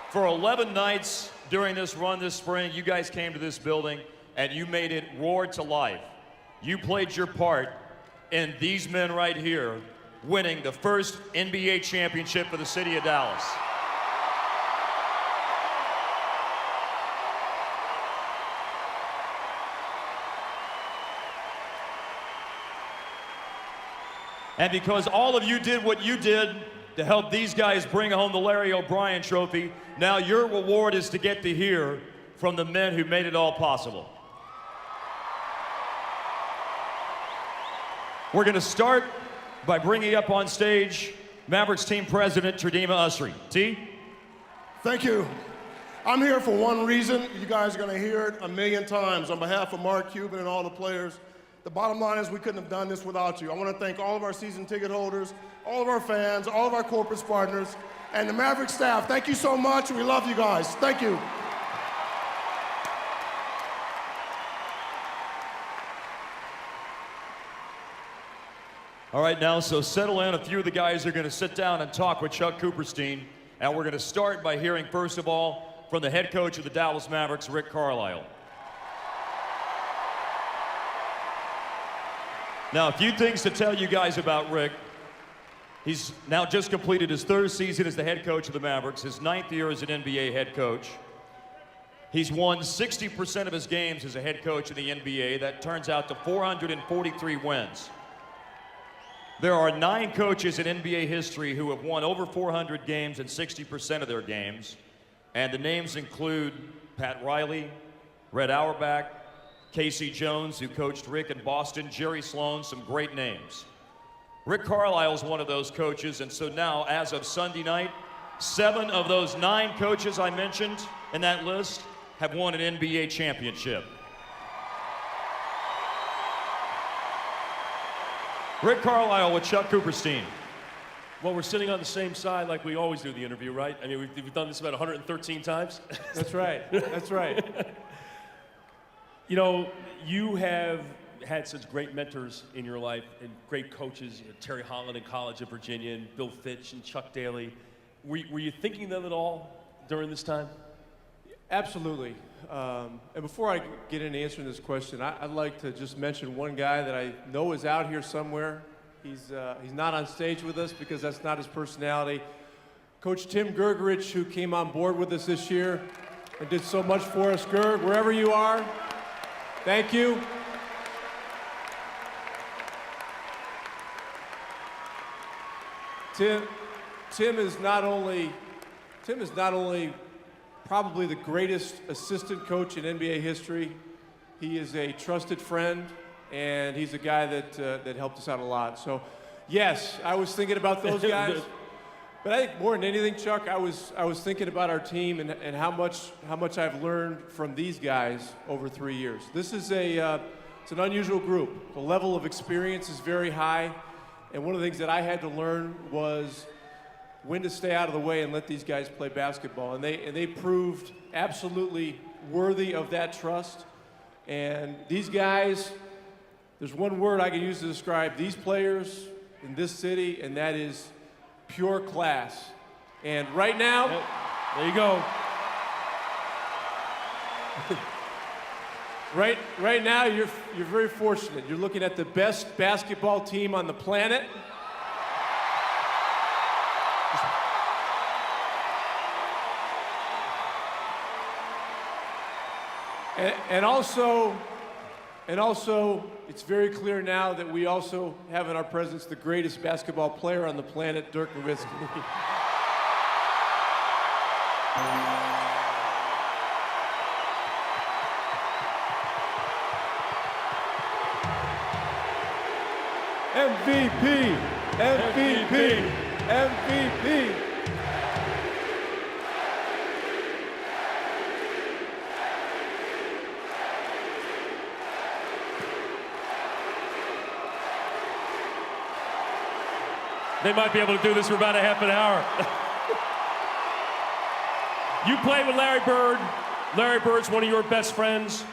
for 11 nights during this run this spring, you guys came to this building and you made it roar to life. You played your part in these men right here winning the first NBA championship for the city of Dallas. And because all of you did what you did to help these guys bring home the Larry O'Brien Trophy, now your reward is to get to hear from the men who made it all possible. We're going to start by bringing up on stage Mavericks team president, Tredima Usry. T? Thank you. I'm here for one reason. You guys are going to hear it a million times. On behalf of Mark Cuban and all the players, the bottom line is we couldn't have done this without you. I want to thank all of our season ticket holders, all of our fans, all of our corporate partners, and the Maverick staff. Thank you so much. We love you guys. Thank you. All right, now, so settle in. A few of the guys are going to sit down and talk with Chuck Cooperstein. And we're going to start by hearing, first of all, from the head coach of the Dallas Mavericks, Rick Carlisle. Now, a few things to tell you guys about Rick. He's now just completed his 3rd season as the head coach of the Mavericks, his 9th year as an NBA head coach. He's won 60% of his games as a head coach in the NBA. That turns out to 443 wins. There are 9 coaches in NBA history who have won over 400 games in 60% of their games. And the names include Pat Riley, Red Auerbach, Casey Jones, who coached Rick in Boston, Jerry Sloan, some great names. Rick Carlisle is one of those coaches, and so now, as of Sunday night, 7 of those 9 coaches I mentioned in that list have won an NBA championship. Rick Carlisle with Chuck Cooperstein. Well, we're sitting on the same side like we always do the interview, right? I mean, we've done this about 113 times. That's right. That's right. You know, you have had such great mentors in your life and great coaches, you know, Terry Holland in college at Virginia and Bill Fitch and Chuck Daly. Were you thinking them at all during this time? Absolutely. And before I get into answering this question, I'd like to just mention one guy that I know is out here somewhere. He's not on stage with us because that's not his personality. Coach Tim Gergerich, who came on board with us this year and did so much for us. Gerg, wherever you are, thank you. Tim is not only probably the greatest assistant coach in NBA history. He is a trusted friend, and he's a guy that helped us out a lot. So, yes, I was thinking about those guys. But I think more than anything, Chuck, I was thinking about our team and how much I've learned from these guys over 3 years. This is it's an unusual group. The level of experience is very high, and one of the things that I had to learn was when to stay out of the way and let these guys play basketball. And they proved absolutely worthy of that trust. And these guys, there's one word I can use to describe these players in this city, and that is pure class. And right now, there you go. Right now, you're very fortunate. You're looking at the best basketball team on the planet. And also, it's very clear now that we also have in our presence the greatest basketball player on the planet, Dirk Nowitzki. MVP, MVP, MVP. They might be able to do this for about a half an hour. You played with Larry Bird. Larry Bird's one of your best friends.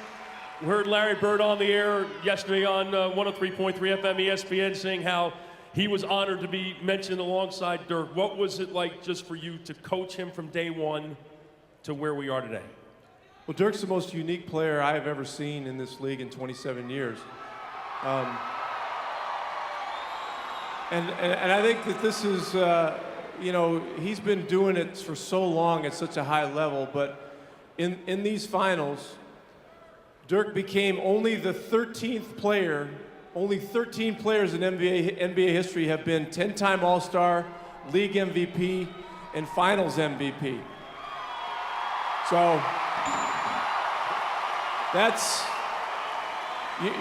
We heard Larry Bird on the air yesterday on 103.3 FM ESPN saying how he was honored to be mentioned alongside Dirk. What was it like just for you to coach him from day one to where we are today? Well, Dirk's the most unique player I have ever seen in this league in 27 years. And I think that this is, he's been doing it for so long at such a high level, but in these finals, Dirk became only the 13th player, only 13 players in NBA history have been 10-time All-Star, League MVP, and Finals MVP. So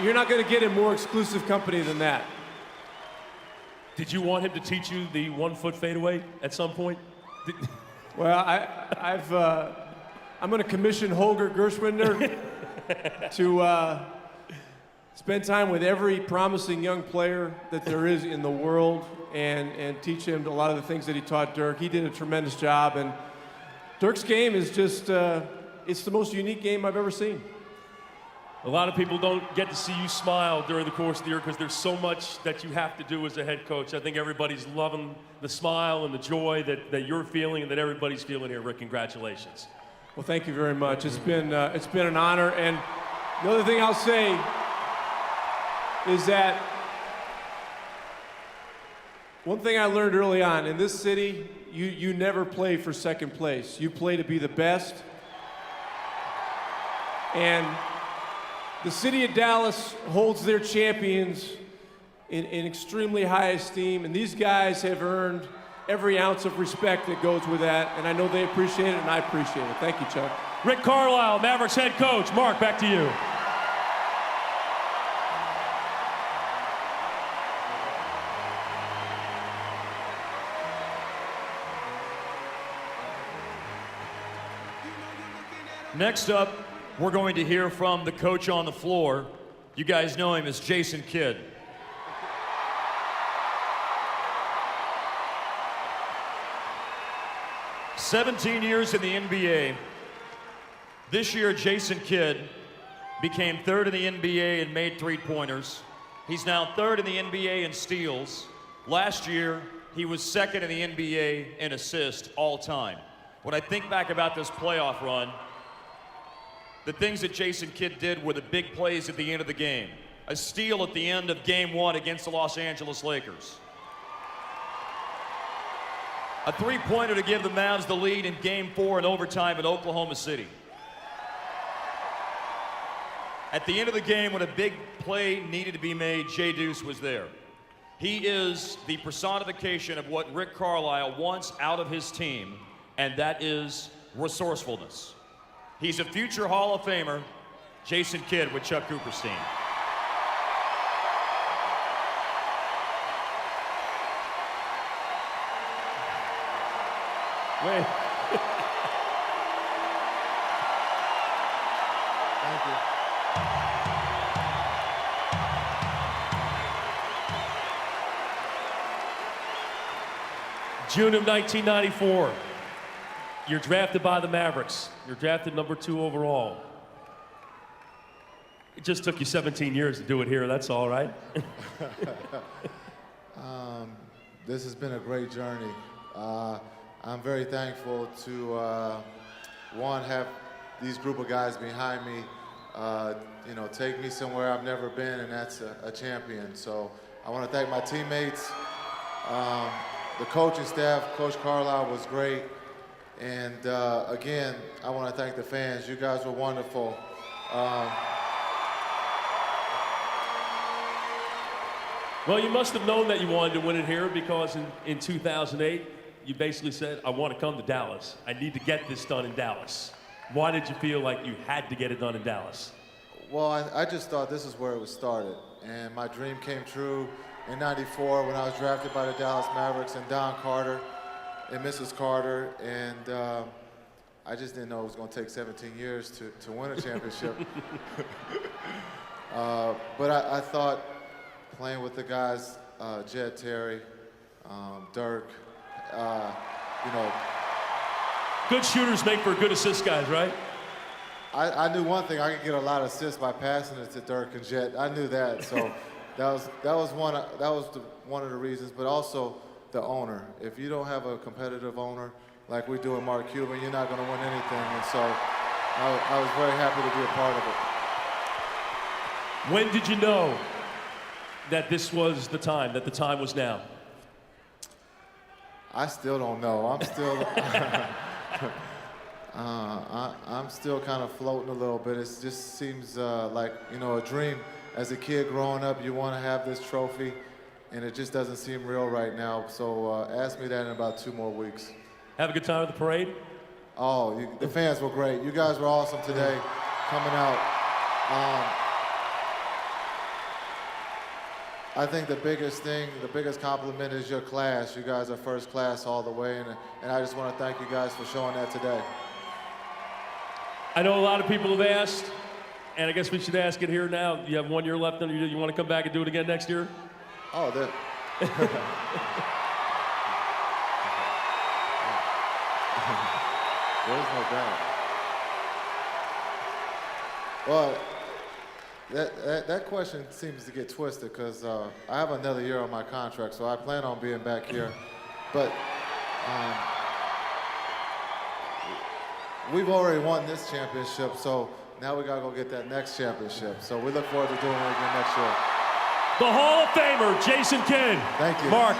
you're not going to get in more exclusive company than that. Did you want him to teach you the 1-foot fadeaway at some point? Well, I'm going to commission Holger Gershwinder to spend time with every promising young player that there is in the world and teach him a lot of the things that he taught Dirk. He did a tremendous job, and Dirk's game is just, it's the most unique game I've ever seen. A lot of people don't get to see you smile during the course of the year because there's so much that you have to do as a head coach. I think everybody's loving the smile and the joy that you're feeling and that everybody's feeling here. Rick, congratulations. Well, thank you very much. It's been an honor. And the other thing I'll say is that one thing I learned early on, in this city, you never play for second place. You play to be the best. And the city of Dallas holds their champions in extremely high esteem, and these guys have earned every ounce of respect that goes with that, and I know they appreciate it, and I appreciate it. Thank you, Chuck. Rick Carlisle, Mavericks head coach. Mark, back to you. Next up, we're going to hear from the coach on the floor. You guys know him as Jason Kidd. "17 years in the NBA. This year, Jason Kidd became third in the NBA in made three-pointers. He's now third in the NBA in steals. Last year, he was second in the NBA in assists all time. When I think back about this playoff run, the things that Jason Kidd did were the big plays at the end of the game. A steal at the end of Game 1 against the Los Angeles Lakers. A three-pointer to give the Mavs the lead in Game 4 in overtime at Oklahoma City. At the end of the game, when a big play needed to be made, Jay Deuce was there. He is the personification of what Rick Carlisle wants out of his team, and that is resourcefulness. He's a future Hall of Famer, Jason Kidd with Chuck Cooperstein. Wait. Thank you. June of 1994. You're drafted by the Mavericks. You're drafted number 2 overall. It just took you 17 years to do it here, that's all right? This has been a great journey. I'm very thankful to, one, have these group of guys behind me, take me somewhere I've never been, and that's a champion. So I want to thank my teammates, the coaching staff. Coach Carlisle was great. And again, I want to thank the fans. You guys were wonderful. Well, you must have known that you wanted to win it here because in 2008, you basically said, I want to come to Dallas. I need to get this done in Dallas. Why did you feel like you had to get it done in Dallas? Well, I just thought this is where it was started. And my dream came true in '94 when I was drafted by the Dallas Mavericks and Don Carter and Mrs. Carter, and I just didn't know it was going to take 17 years to win a championship. But I thought playing with the guys, Jed, Terry, Dirk, Good shooters make for good assist guys, right? I knew one thing, I could get a lot of assists by passing it to Dirk and Jet. I knew that, so that was one of the reasons, but also the owner. If you don't have a competitive owner like we do in Mark Cuban, you're not going to win anything. And so I was very happy to be a part of it. When did you know that this was the time, that the time was now? I still don't know. I'm still, I'm still kind of floating a little bit. It just seems like, a dream. As a kid growing up, you want to have this trophy, and it just doesn't seem real right now. So ask me that in about 2 more weeks. Have a good time at the parade? Oh, the fans were great. You guys were awesome today, coming out. I think the biggest compliment is your class. You guys are first class all the way, and I just want to thank you guys for showing that today. I know a lot of people have asked, and I guess we should ask it here now. You have 1 year left under you. You want to come back and do it again next year? Oh, there's no doubt. Well, That question seems to get twisted because I have another year on my contract, so I plan on being back here. But we've already won this championship, so now we gotta go get that next championship. So we look forward to doing it again next year. The Hall of Famer, Jason Kidd. Thank you. Mark.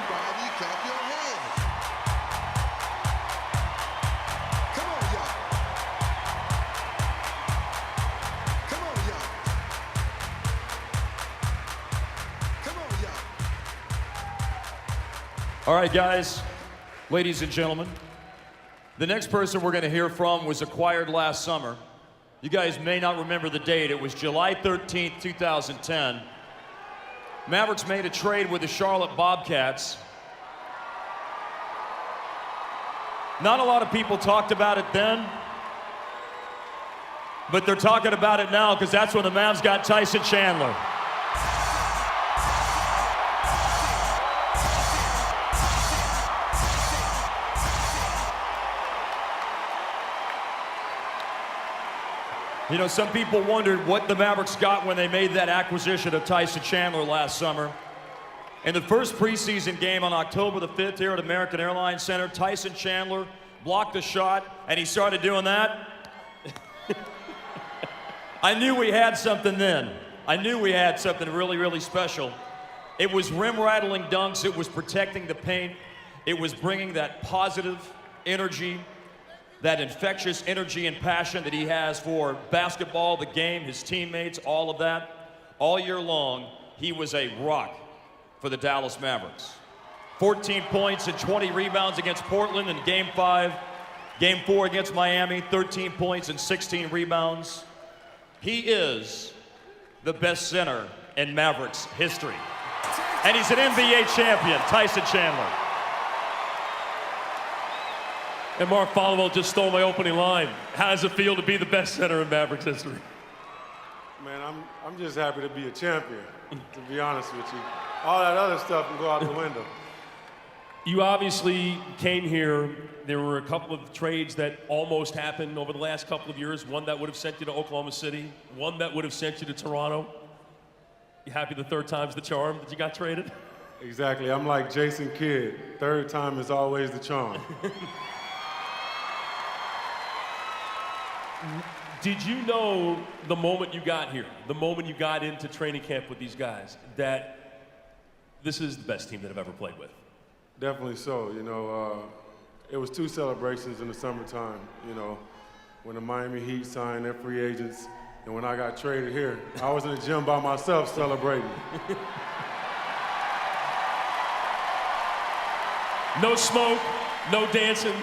All right, guys, ladies and gentlemen, the next person we're going to hear from was acquired last summer. You guys may not remember the date. It was July 13th, 2010. Mavericks made a trade with the Charlotte Bobcats. Not a lot of people talked about it then, but they're talking about it now because that's when the Mavs got Tyson Chandler. You know, some people wondered what the Mavericks got when they made that acquisition of Tyson Chandler last summer. In the first preseason game on October the 5th here at American Airlines Center, Tyson Chandler blocked a shot, and he started doing that. I knew we had something then. I knew we had something really, really special. It was rim-rattling dunks. It was protecting the paint. It was bringing that positive energy, that infectious energy and passion that he has for basketball, the game, his teammates, all of that. All year long, he was a rock for the Dallas Mavericks. 14 points and 20 rebounds against Portland in Game 5. Game 4 against Miami, 13 points and 16 rebounds. He is the best center in Mavericks history. And he's an NBA champion, Tyson Chandler. And Mark Followell just stole my opening line. How does it feel to be the best center in Mavericks history? Man, I'm just happy to be a champion, to be honest with you. All that other stuff can go out the window. You obviously came here. There were a couple of trades that almost happened over the last couple of years. One that would have sent you to Oklahoma City. One that would have sent you to Toronto. You happy the third time's the charm that you got traded? Exactly. I'm like Jason Kidd. Third time is always the charm. Did you know the moment you got here, the moment you got into training camp with these guys, that this is the best team that I've ever played with? Definitely so. You know, it was 2 celebrations in the summertime, you know, when the Miami Heat signed their free agents and when I got traded here. I was in the gym by myself celebrating. No smoke, no dancing.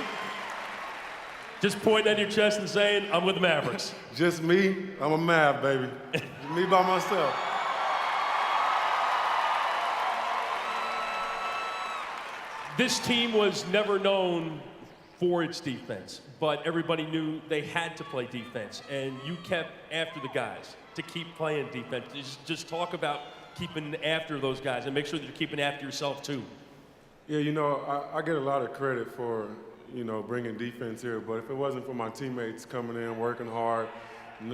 Just pointing at your chest and saying, I'm with the Mavericks. Just me, I'm a Mav, baby. Me by myself. This team was never known for its defense, but everybody knew they had to play defense, and you kept after the guys to keep playing defense. Just talk about keeping after those guys and make sure that you're keeping after yourself too. Yeah, you know, I get a lot of credit for, you know, bringing defense here, but if it wasn't for my teammates coming in, working hard,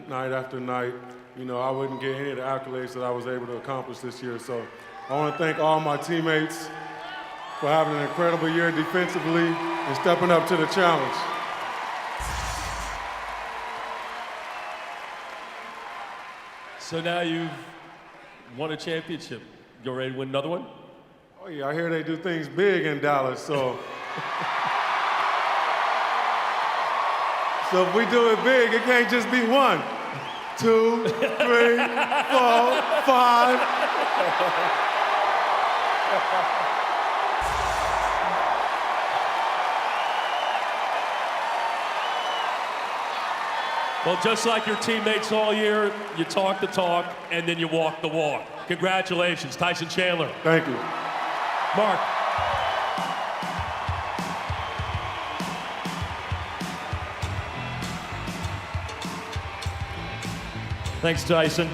night after night, you know, I wouldn't get any of the accolades that I was able to accomplish this year. So I want to thank all my teammates for having an incredible year defensively and stepping up to the challenge. So now you've won a championship. You ready to win another one? Oh yeah, I hear they do things big in Dallas, so. So if we do it big, it can't just be 1, 2, 3, 4, 5. Well, just like your teammates all year, you talk the talk, and then you walk the walk. Congratulations, Tyson Chandler. Thank you. Mark. Thanks, Tyson.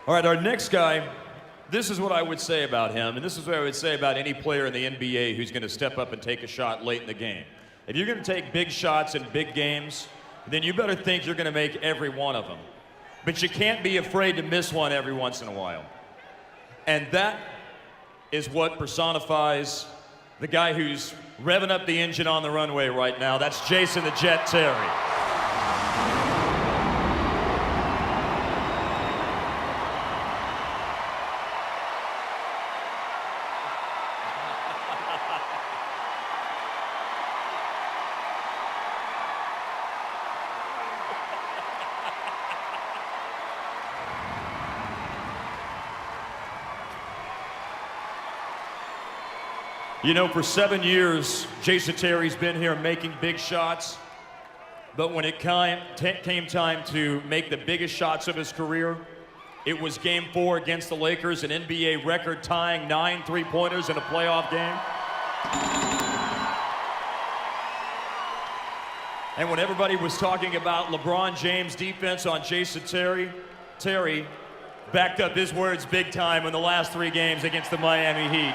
All right, our next guy, this is what I would say about him, and this is what I would say about any player in the NBA who's going to step up and take a shot late in the game. If you're going to take big shots in big games, then you better think you're going to make every one of them. but you can't be afraid to miss one every once in a while. And that is what personifies the guy who's revving up the engine on the runway right now. That's Jason the Jet Terry. You know, for 7 years, Jason Terry's been here making big shots, but when it came time to make the biggest shots of his career, it was Game 4 against the Lakers, an NBA record-tying 9 three-pointers in a playoff game. And when everybody was talking about LeBron James' defense on Jason Terry, Terry backed up his words big time in the last 3 games against the Miami Heat.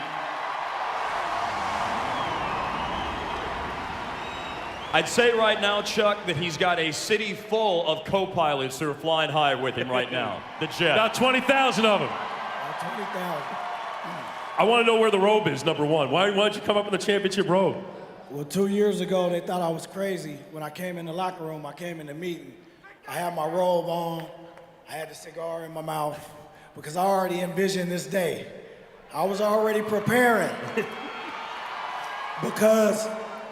I'd say right now, Chuck, that he's got a city full of co-pilots who are flying high with him right now. The Jet. About 20,000 of them. About 20,000. I want to know where the robe is, number one. Why don't you come up in the championship robe? Well, 2 years ago, they thought I was crazy. When I came in the locker room, I came in the meeting. I had my robe on. I had the cigar in my mouth because I already envisioned this day. I was already preparing because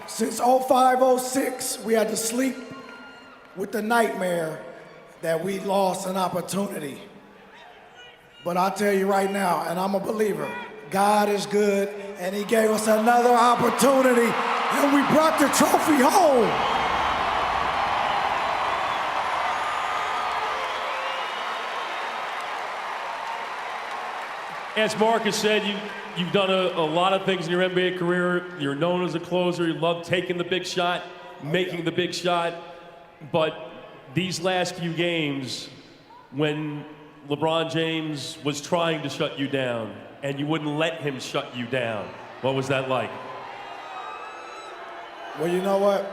since 05-06, we had to sleep with the nightmare that we lost an opportunity. But I'll tell you right now, and I'm a believer, God is good, and he gave us another opportunity, and we brought the trophy home. As Marcus said, you've done a lot of things in your NBA career. You're known as a closer. You love taking the big shot, making the big shot. But these last few games, when LeBron James was trying to shut you down and you wouldn't let him shut you down, what was that like? Well, you know what?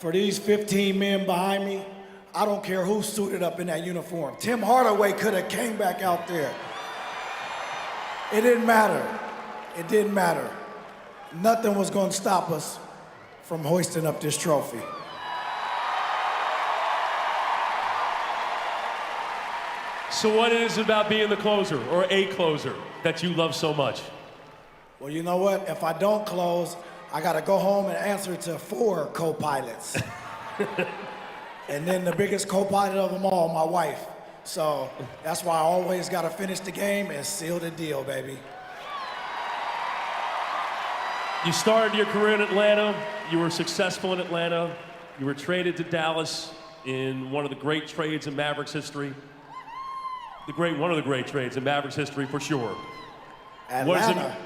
For these 15 men behind me, I don't care who suited up in that uniform. Tim Hardaway could have came back out there. It didn't matter. It didn't matter. Nothing was going to stop us from hoisting up this trophy. So what is it about being the closer, or a closer, that you love so much? Well, you know what? If I don't close, I got to go home and answer to 4 co-pilots. And then the biggest co-pilot of them all, my wife. So that's why I always got to finish the game and seal the deal, baby. You started your career in Atlanta. You were successful in Atlanta. You were traded to Dallas in one of the great trades in Mavericks history. One of the great trades in Mavericks history, for sure. Atlanta.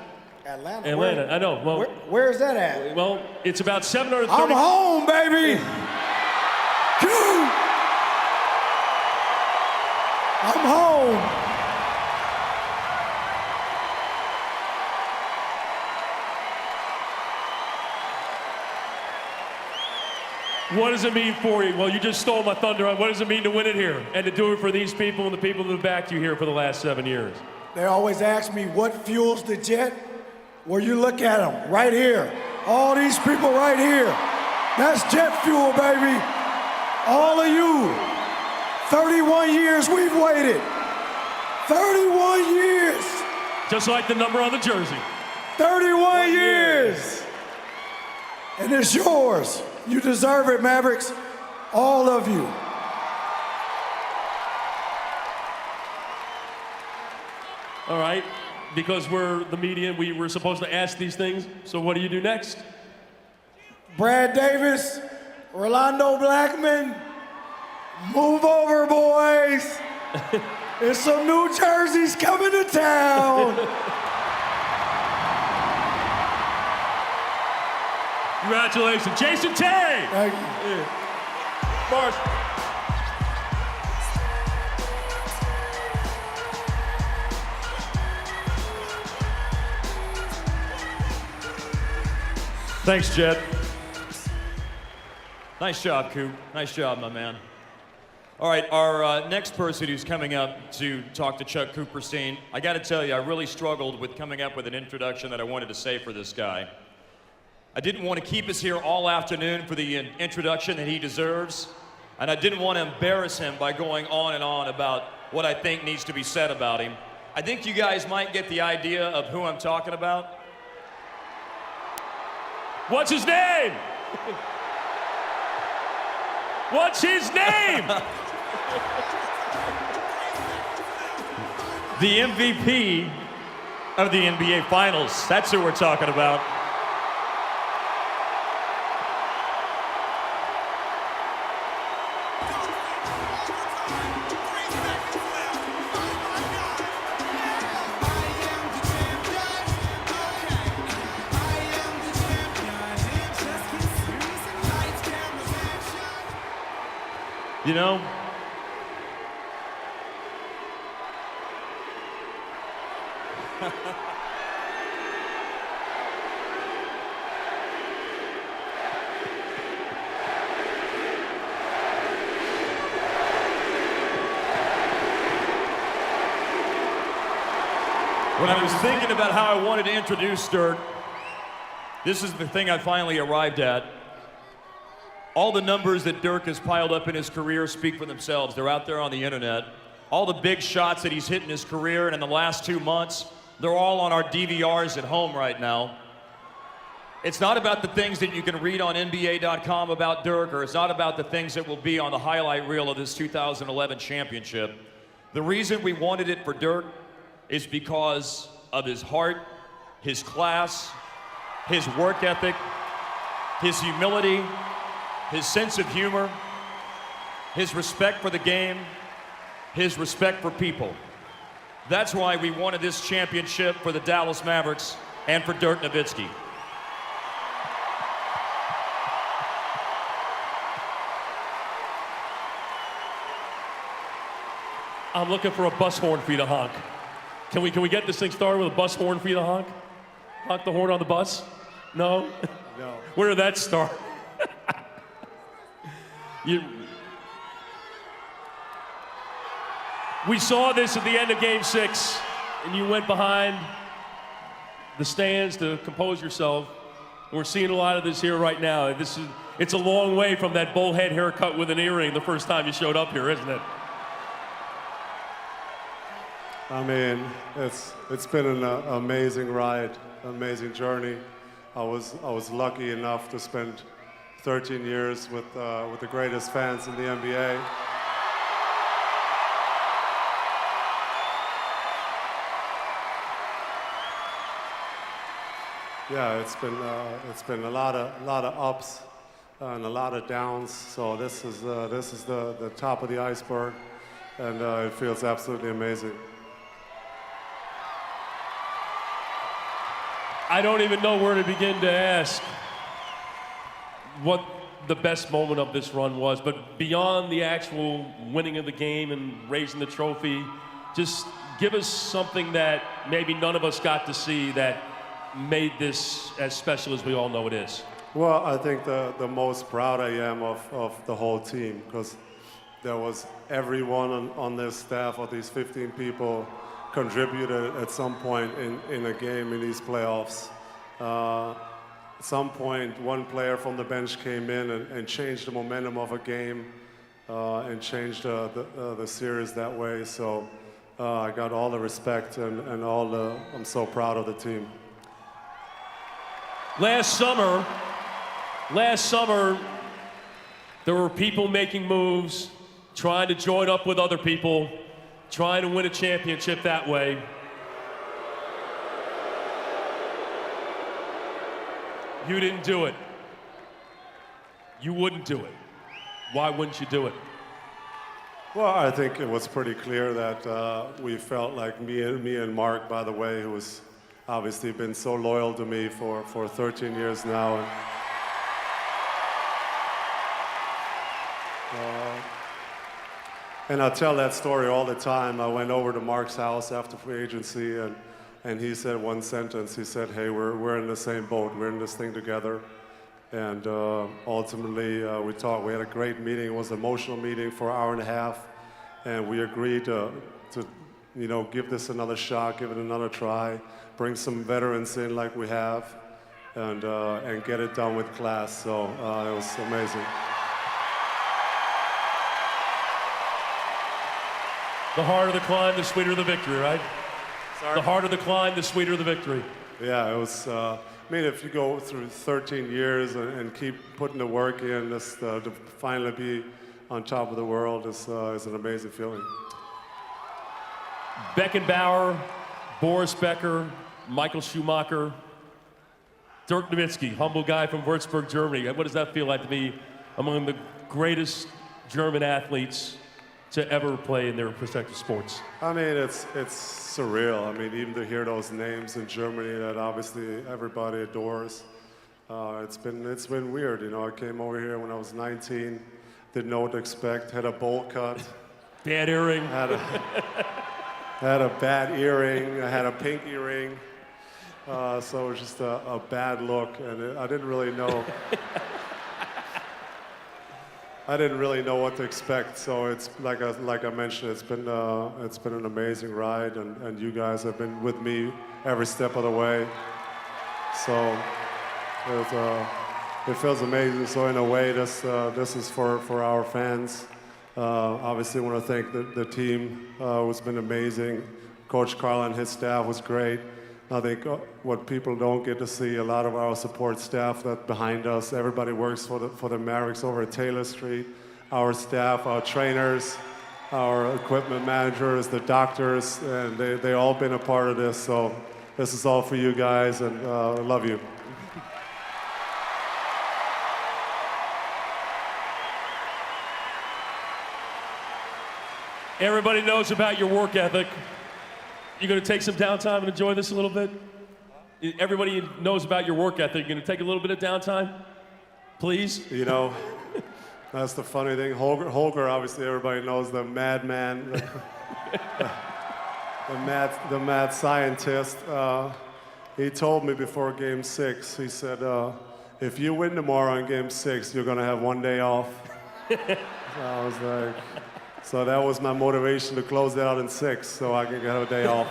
Atlanta, I know. Well, where's that at? Well, it's about 730. I'm home, baby. I'm home. What does it mean for you? Well, you just stole my thunder. What does it mean to win it here and to do it for these people and the people that have backed you here for the last 7 years? They always ask me, what fuels the Jet? Well, you look at them right here. All these people right here. That's jet fuel, baby. All of you. 31 years we've waited. 31 years. Just like the number on the jersey. 31 years. And it's yours. You deserve it, Mavericks. All of you. All right. Because we're the media, we were supposed to ask these things. So what do you do next? Brad Davis, Rolando Blackman, move over, boys. There's some new jerseys coming to town. Congratulations, Jason Terry. Thank you. Mars. Thanks, Jed. Nice job, Coop. Nice job, my man. All right, our next person who's coming up to talk to Chuck Cooperstein, I got to tell you, I really struggled with coming up with an introduction that I wanted to say for this guy. I didn't want to keep us here all afternoon for the introduction that he deserves, and I didn't want to embarrass him by going on and on about what I think needs to be said about him. I think you guys might get the idea of who I'm talking about. What's his name? What's his name? The MVP of the NBA Finals. That's who we're talking about. You know, when I was thinking about how I wanted to introduce Dirk, this is the thing I finally arrived at. All the numbers that Dirk has piled up in his career speak for themselves. They're out there on the internet. All the big shots that he's hit in his career and in the last 2 months, they're all on our DVRs at home right now. It's not about the things that you can read on NBA.com about Dirk, or it's not about the things that will be on the highlight reel of this 2011 championship. The reason we wanted it for Dirk is because of his heart, his class, his work ethic, his humility, his sense of humor, his respect for the game, his respect for people. That's why we wanted this championship for the Dallas Mavericks and for Dirk Nowitzki. I'm looking for a bus horn for you to honk. Can we get this thing started with a bus horn for you to honk? Honk the horn on the bus? No? No. Where did that start? We saw this at the end of Game 6, and you went behind the stands to compose yourself. We're seeing a lot of this here right now. It's a long way from that bullhead haircut with an earring the first time you showed up here, isn't it? I mean, it's been an amazing ride, amazing journey. I was lucky enough to spend 13 years with the greatest fans in the NBA. Yeah, it's been a lot of ups and a lot of downs. So this is the top of the iceberg, and it feels absolutely amazing. I don't even know where to begin to ask what the best moment of this run was, but beyond the actual winning of the game and raising the trophy, just give us something that maybe none of us got to see that made this as special as we all know it is. Well, I think the most proud I am of the whole team, because there was everyone on this staff, of these 15 people, contributed at some point in a game in these playoffs. At some point, one player from the bench came in and changed the momentum of a game and changed the series that way. So I got all the respect and I'm so proud of the team. Last summer, there were people making moves, trying to join up with other people, trying to win a championship that way. You didn't do it. You wouldn't do it. Why wouldn't you do it? Well, I think it was pretty clear that we felt like me and Mark, by the way, who has obviously been so loyal to me for 13 years now. And I tell that story all the time. I went over to Mark's house after free agency, and he said one sentence. He said, "Hey, we're in the same boat. We're in this thing together." And ultimately, we had a great meeting. It was an emotional meeting for an hour and a half. And we agreed to give this another shot, give it another try, bring some veterans in like we have, and get it done with class. So it was amazing. The harder the climb, the sweeter the victory, right? Sorry? The harder the climb, the sweeter the victory. Yeah, it was. I mean, if you go through 13 years and keep putting the work in, to finally be on top of the world is an amazing feeling. Beckenbauer, Boris Becker, Michael Schumacher, Dirk Nowitzki, humble guy from Würzburg, Germany. What does that feel like to be among the greatest German athletes to ever play in their respective sports? I mean, it's surreal. I mean, even to hear those names in Germany that obviously everybody adores, it's been weird. You know, I came over here when I was 19, didn't know what to expect, had a bowl cut. Bad earring. Had a bad earring, I had a pink earring, so it was just a bad look, and I didn't really know. I didn't really know what to expect. So it's like I mentioned, it's been an amazing ride, and you guys have been with me every step of the way. So it feels amazing. So in a way, this is for our fans. Obviously, I want to thank the team, who's been amazing. Coach Carl and his staff was great. I think what people don't get to see, a lot of our support staff that behind us, everybody works for the Mavericks over at Taylor Street. Our staff, our trainers, our equipment managers, the doctors, and they all been a part of this. So this is all for you guys, and I love you. Everybody knows about your work ethic. You gonna take some downtime and enjoy this a little bit? Everybody knows about your work ethic. You gonna take a little bit of downtime? Please? You know, that's the funny thing. Holger, obviously everybody knows, the madman, the mad scientist. He told me before Game 6, he said, if you win tomorrow in Game 6, you're gonna have one day off. So I was like, so that was my motivation to close it out in 6, so I can have a day off.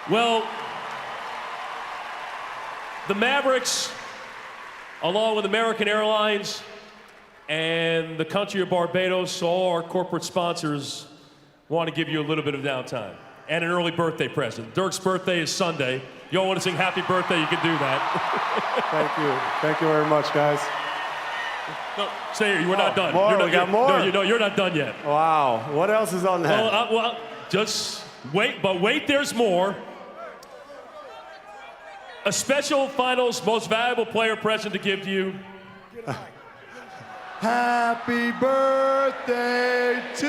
Well, the Mavericks, along with American Airlines and the country of Barbados, all our corporate sponsors, want to give you a little bit of downtime and an early birthday present. Dirk's birthday is Sunday. You all want to sing happy birthday, you can do that. Thank you. Thank you very much, guys. No, stay here. We're not done. More? We got more? No, you're not done yet. Wow. What else is on that? Well, just wait. But wait, there's more. A special finals most valuable player present to give to you. Happy birthday to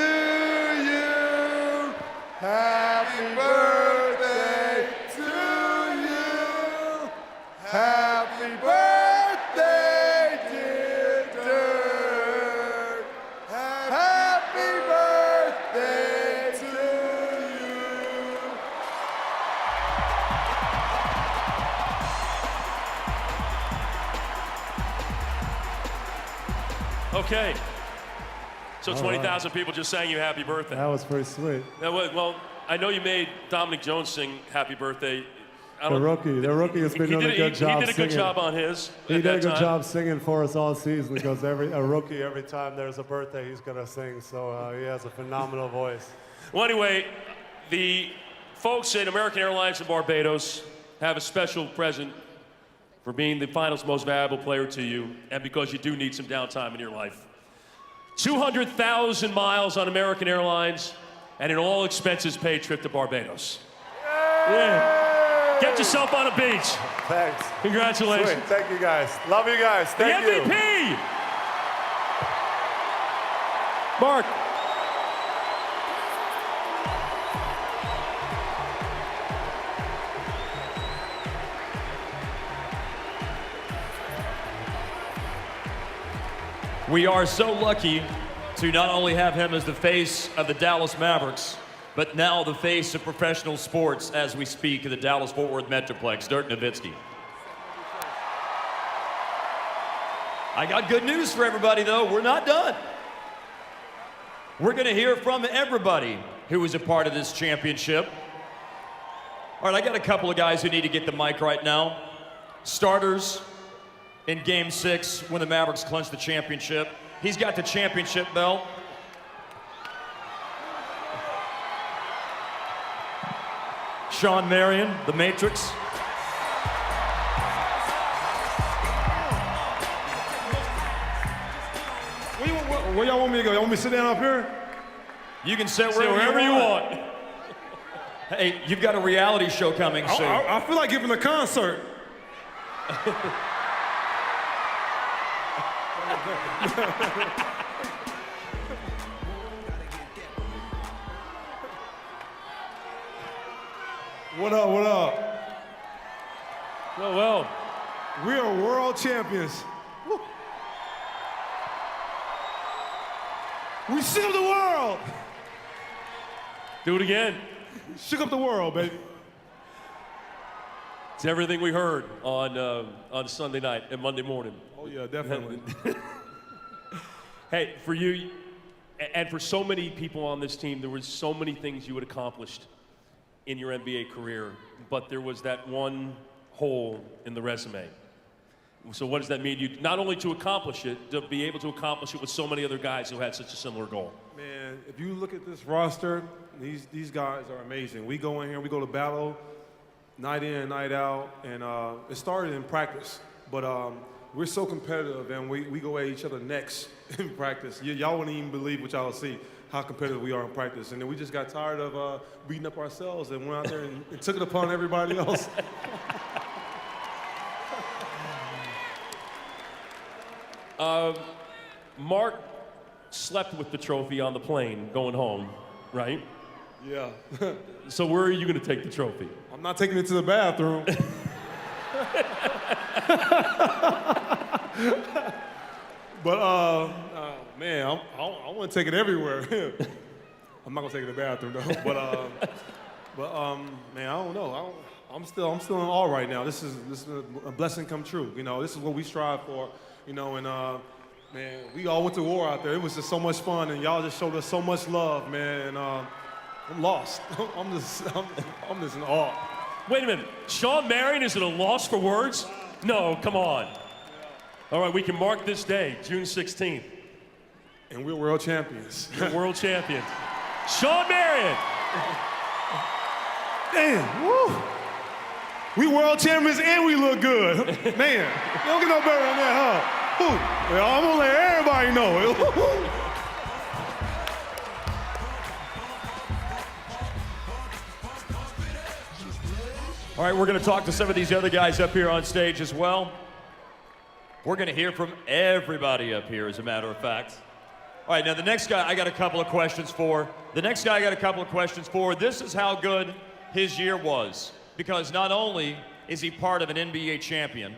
you. Happy birthday to you. Happy birthday, dear Dirk. Happy birthday to you. Okay. So 20,000 people just sang you happy birthday. That was pretty sweet. Well, I know you made Dominic Jones sing happy birthday. The rookie has been doing a good job singing. He did a good job on his. He did a good job singing for us all season, because every time there's a birthday, he's going to sing. So he has a phenomenal voice. Well, anyway, the folks at American Airlines in Barbados have a special present for being the finals most valuable player to you, and because you do need some downtime in your life. 200,000 miles on American Airlines and an all expenses paid trip to Barbados. Yeah. Get yourself on a beach. Thanks. Congratulations. Sweet. Thank you, guys. Love you guys. Thank you. The MVP! Mark. We are so lucky to not only have him as the face of the Dallas Mavericks, but now the face of professional sports as we speak in the Dallas-Fort Worth Metroplex, Dirk Nowitzki. I got good news for everybody, though. We're not done. We're going to hear from everybody who was a part of this championship. All right, I got a couple of guys who need to get the mic right now. Starters in Game 6 when the Mavericks clinched the championship. He's got the championship belt. Sean Marion, the Matrix. Where y'all want me to go? Y'all want me to sit down up here? You can sit wherever you want. Hey, you've got a reality show coming soon. I feel like giving a concert. What up, what up? Well. We are world champions. Woo. We shook up the world. Do it again. Shook up the world, baby. It's everything we heard on Sunday night and Monday morning. Oh yeah, definitely. Hey, for you and for so many people on this team, there were so many things you had accomplished in your NBA career, but there was that one hole in the resume. So what does that mean? You not only to accomplish it, to be able to accomplish it with so many other guys who had such a similar goal. Man, if you look at this roster, these guys are amazing. We go in here, we go to battle, night in, night out, and it started in practice, but we're so competitive, and we go at each other necks in practice. Y'all wouldn't even believe what y'all see, how competitive we are in practice. And then we just got tired of beating up ourselves and went out there and took it upon everybody else. Mark slept with the trophy on the plane going home, right? Yeah. So where are you going to take the trophy? I'm not taking it to the bathroom. But, man, I want to take it everywhere. I'm not going to take it to the bathroom, though. But man, I don't know. I'm still in awe right now. This is a blessing come true. You know, this is what we strive for. You know, and man, we all went to war out there. It was just so much fun, and y'all just showed us so much love, man. And I'm lost. I'm just in awe. Wait a minute. Sean Marion is at a loss for words? No, come on. All right, we can mark this day, June 16th. And we're world champions. We're world champions. Sean Marion. Damn, woo. We world champions and we look good. Man, you don't get no better than that, huh? Woo. Well, I'm gonna let everybody know it. All right, we're going to talk to some of these other guys up here on stage as well. We're going to hear from everybody up here, as a matter of fact. All right, now the next guy I got a couple of questions for. This is how good his year was. Because not only is he part of an NBA champion,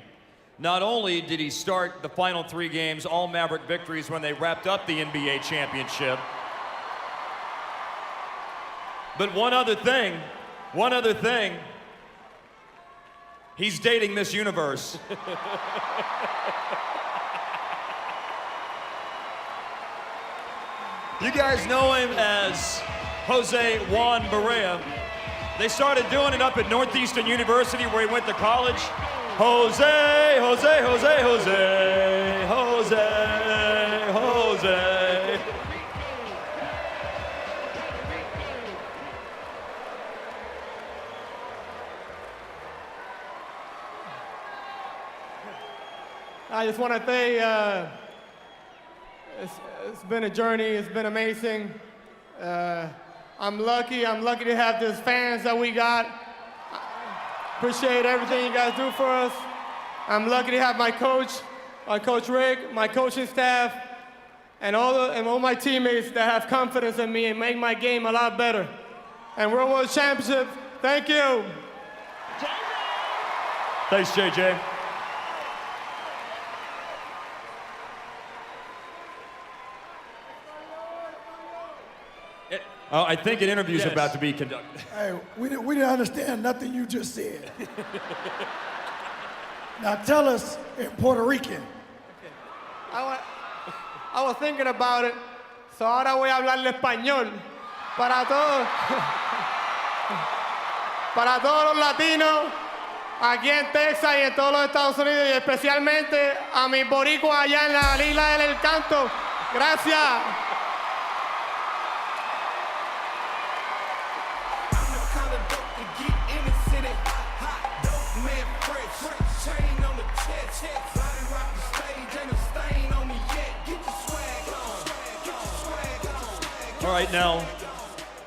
not only did he start the final 3 games, all Maverick victories when they wrapped up the NBA championship, but one other thing, he's dating Miss Universe. You guys know him as Jose Juan Barea. They started doing it up at Northeastern University where he went to college. Jose, Jose, Jose, Jose, Jose, Jose. I just want to say it's been a journey. It's been amazing. I'm lucky to have these fans that we got. Appreciate everything you guys do for us. I'm lucky to have my coach Rick, my coaching staff, and all my teammates that have confidence in me and make my game a lot better. And we're World Championship. Thank you. Thanks, JJ. I think an interview is about to be conducted. Hey, we didn't understand nothing you just said. Now tell us in Puerto Rican. I was thinking about it, so ahora voy a hablarle español para todos los latinos aquí en Texas y en todos los Estados Unidos y especialmente a mis boricuas allá en la Isla del Encanto. Gracias. All right, now,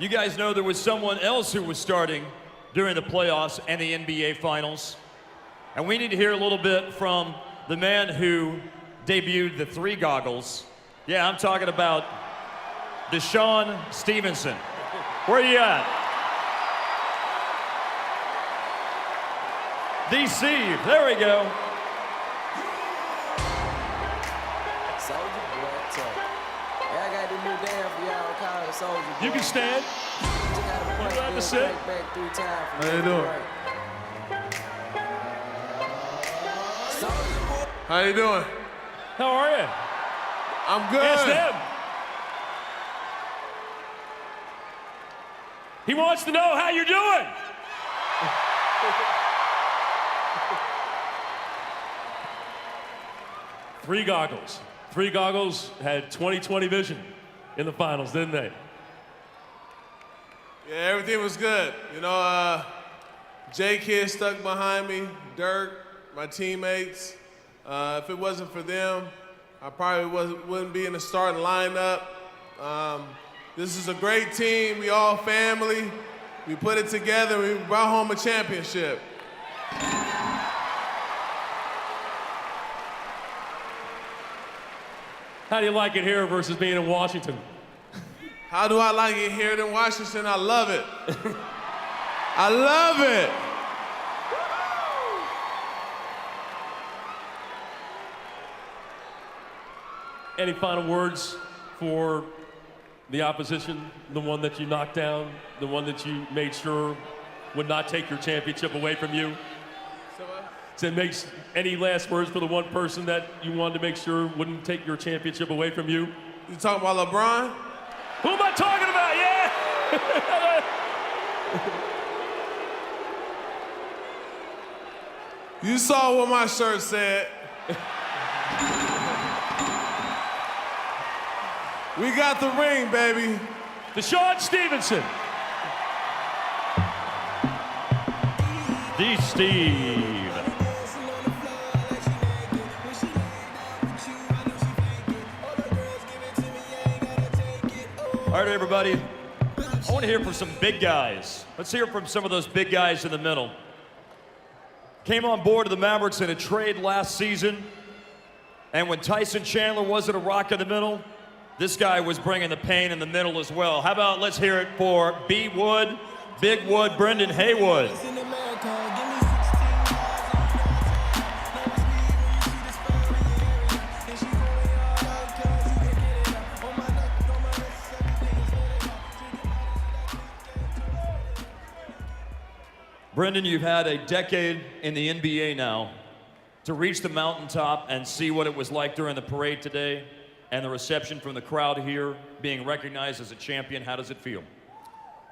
you guys know there was someone else who was starting during the playoffs and the NBA Finals. And we need to hear a little bit from the man who debuted the 3 goggles. Yeah, I'm talking about Deshaun Stevenson. Where you at? DC, there we go. You can stand. You don't have to sit. How you doing? How you doing? How are you? I'm good. Ask them. He wants to know how you're doing. Three goggles. 3 goggles had 20/20 vision in the finals, didn't they? Yeah, everything was good. You know, J Kid stuck behind me, Dirk, my teammates. If it wasn't for them, I probably wouldn't be in the starting lineup. This is a great team. We all family. We put it together. We brought home a championship. How do you like it here versus being in Washington? How do I like it here in Washington? I love it. I love it. Any final words for the opposition, the one that you knocked down, the one that you made sure would not take your championship away from you? So makes any last words for the one person that you wanted to make sure wouldn't take your championship away from you? You talking about LeBron? Who am I talking about? Yeah! You saw what my shirt said. We got the ring, baby. Deshaun Stevenson. D-Steve. All right, everybody. I want to hear from some big guys. Let's hear from some of those big guys in the middle. Came on board of the Mavericks in a trade last season. And when Tyson Chandler wasn't a rock in the middle, this guy was bringing the pain in the middle as well. How about let's hear it for B. Wood, Big Wood, Brendan Haywood. Brendan, you've had a decade in the NBA now. To reach the mountaintop and see what it was like during the parade today and the reception from the crowd here, being recognized as a champion, how does it feel?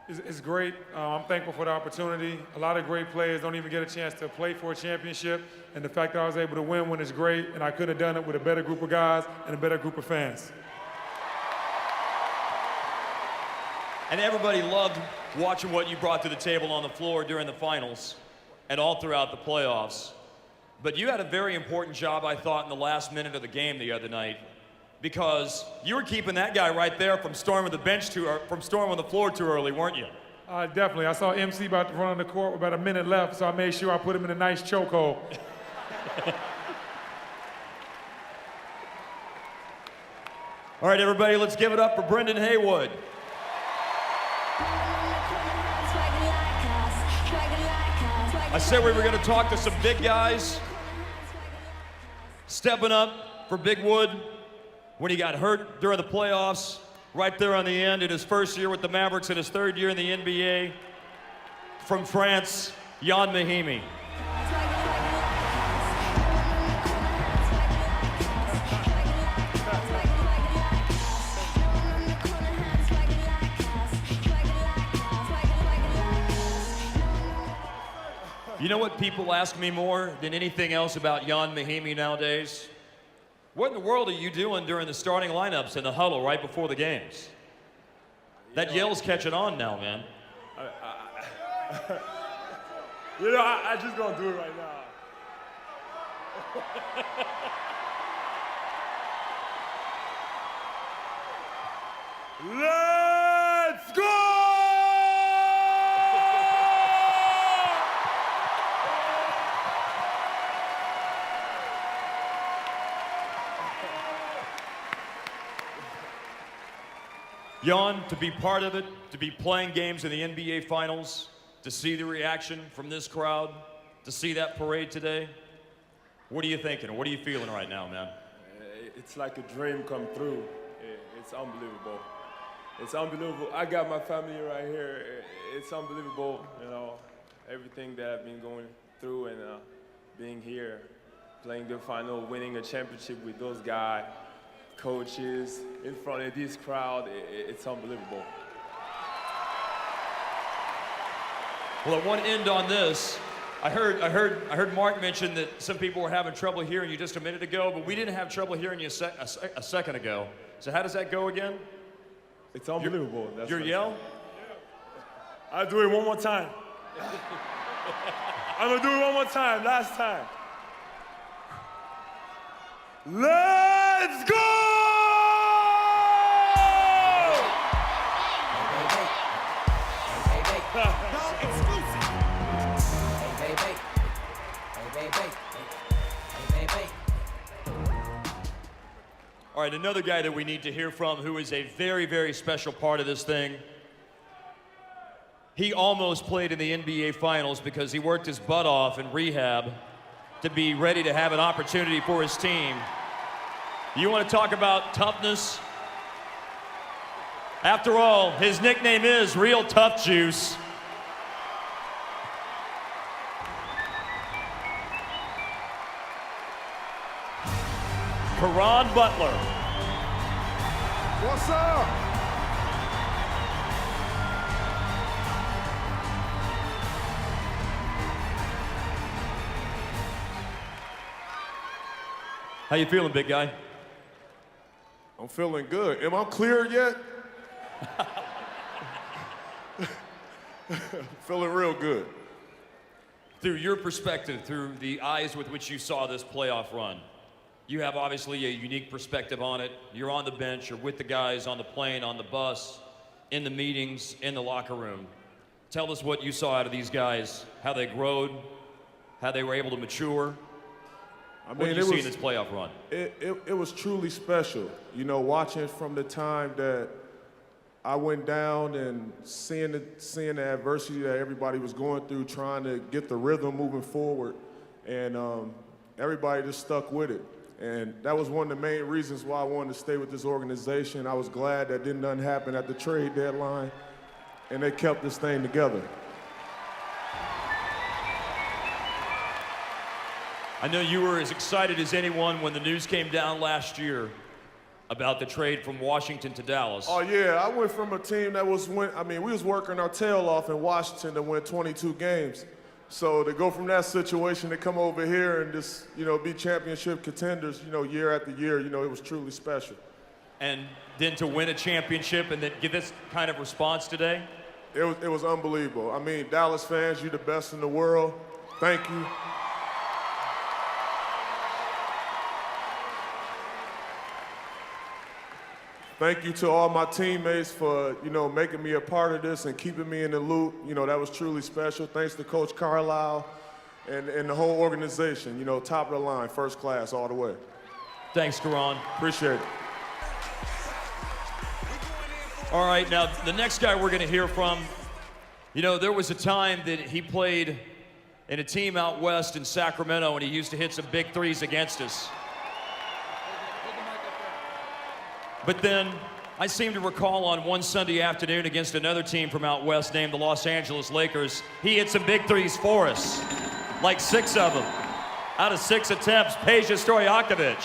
It's great. I'm thankful for the opportunity. A lot of great players don't even get a chance to play for a championship, and the fact that I was able to win one is great, and I could have done it with a better group of guys and a better group of fans. And everybody loved watching what you brought to the table on the floor during the finals and all throughout the playoffs. But you had a very important job, I thought, in the last minute of the game the other night, because you were keeping that guy right there from storming the floor too early, weren't you? Definitely. I saw MC about to run on the court with about a minute left, so I made sure I put him in a nice chokehold. All right, everybody, let's give it up for Brendan Haywood. I said we were going to talk to some big guys. Stepping up for Big Wood when he got hurt during the playoffs, right there on the end in his first year with the Mavericks and his third year in the NBA. From France, Yann Mahimi. You know what people ask me more than anything else about Jan Mahimi nowadays? What in the world are you doing during the starting lineups in the huddle right before the games? That yell's catching on now, man. I just gonna do it right now. Let's go! Jan, to be part of it, to be playing games in the NBA Finals, to see the reaction from this crowd, to see that parade today, what are you thinking? What are you feeling right now, man? It's like a dream come true. It's unbelievable. It's unbelievable. I got my family right here. It's unbelievable, you know, everything that I've been going through and being here, playing the final, winning a championship with those guys, coaches, in front of this crowd. It's unbelievable. Well, I want to end on this. I heard Mark mention that some people were having trouble hearing you just a minute ago, but we didn't have trouble hearing you a second ago. So how does that go again? It's unbelievable. Your yell? I'll do it one more time. I'm gonna do it one more time, last time. Let's go! All right, another guy that we need to hear from who is a very, very special part of this thing. He almost played in the NBA Finals because he worked his butt off in rehab to be ready to have an opportunity for his team. You want to talk about toughness? After all, his nickname is Real Tough Juice. Caron Butler. What's up? How you feeling, big guy? I'm feeling good. Am I clear yet? Feeling real good. Through your perspective, through the eyes with which you saw this playoff run, you have obviously a unique perspective on it. You're on the bench, you're with the guys on the plane, on the bus, in the meetings, in the locker room. Tell us what you saw out of these guys, how they growed, how they were able to mature. What did you see in this playoff run? It was truly special. You know, watching from the time that I went down and seeing the adversity that everybody was going through, trying to get the rhythm moving forward, and everybody just stuck with it. And that was one of the main reasons why I wanted to stay with this organization. I was glad that nothing happen at the trade deadline, and they kept this thing together. I know you were as excited as anyone when the news came down last year about the trade from Washington to Dallas. Oh yeah, I went from a team that we was working our tail off in Washington to win 22 games. So to go from that situation to come over here and just, you know, be championship contenders, you know, year after year, you know, it was truly special. And then to win a championship and then get this kind of response today? It was unbelievable. I mean, Dallas fans, you're the best in the world. Thank you. Thank you to all my teammates for, you know, making me a part of this and keeping me in the loop. You know, that was truly special. Thanks to Coach Carlisle and the whole organization. You know, top of the line, first class all the way. Thanks, Caron. Appreciate it. All right, now the next guy we're going to hear from, you know, there was a time that he played in a team out west in Sacramento and he used to hit some big threes against us. But then I seem to recall on one Sunday afternoon against another team from out west named the Los Angeles Lakers, he hit some big threes for us, like 6 of them. Out of 6 attempts, Peja Stojakovic.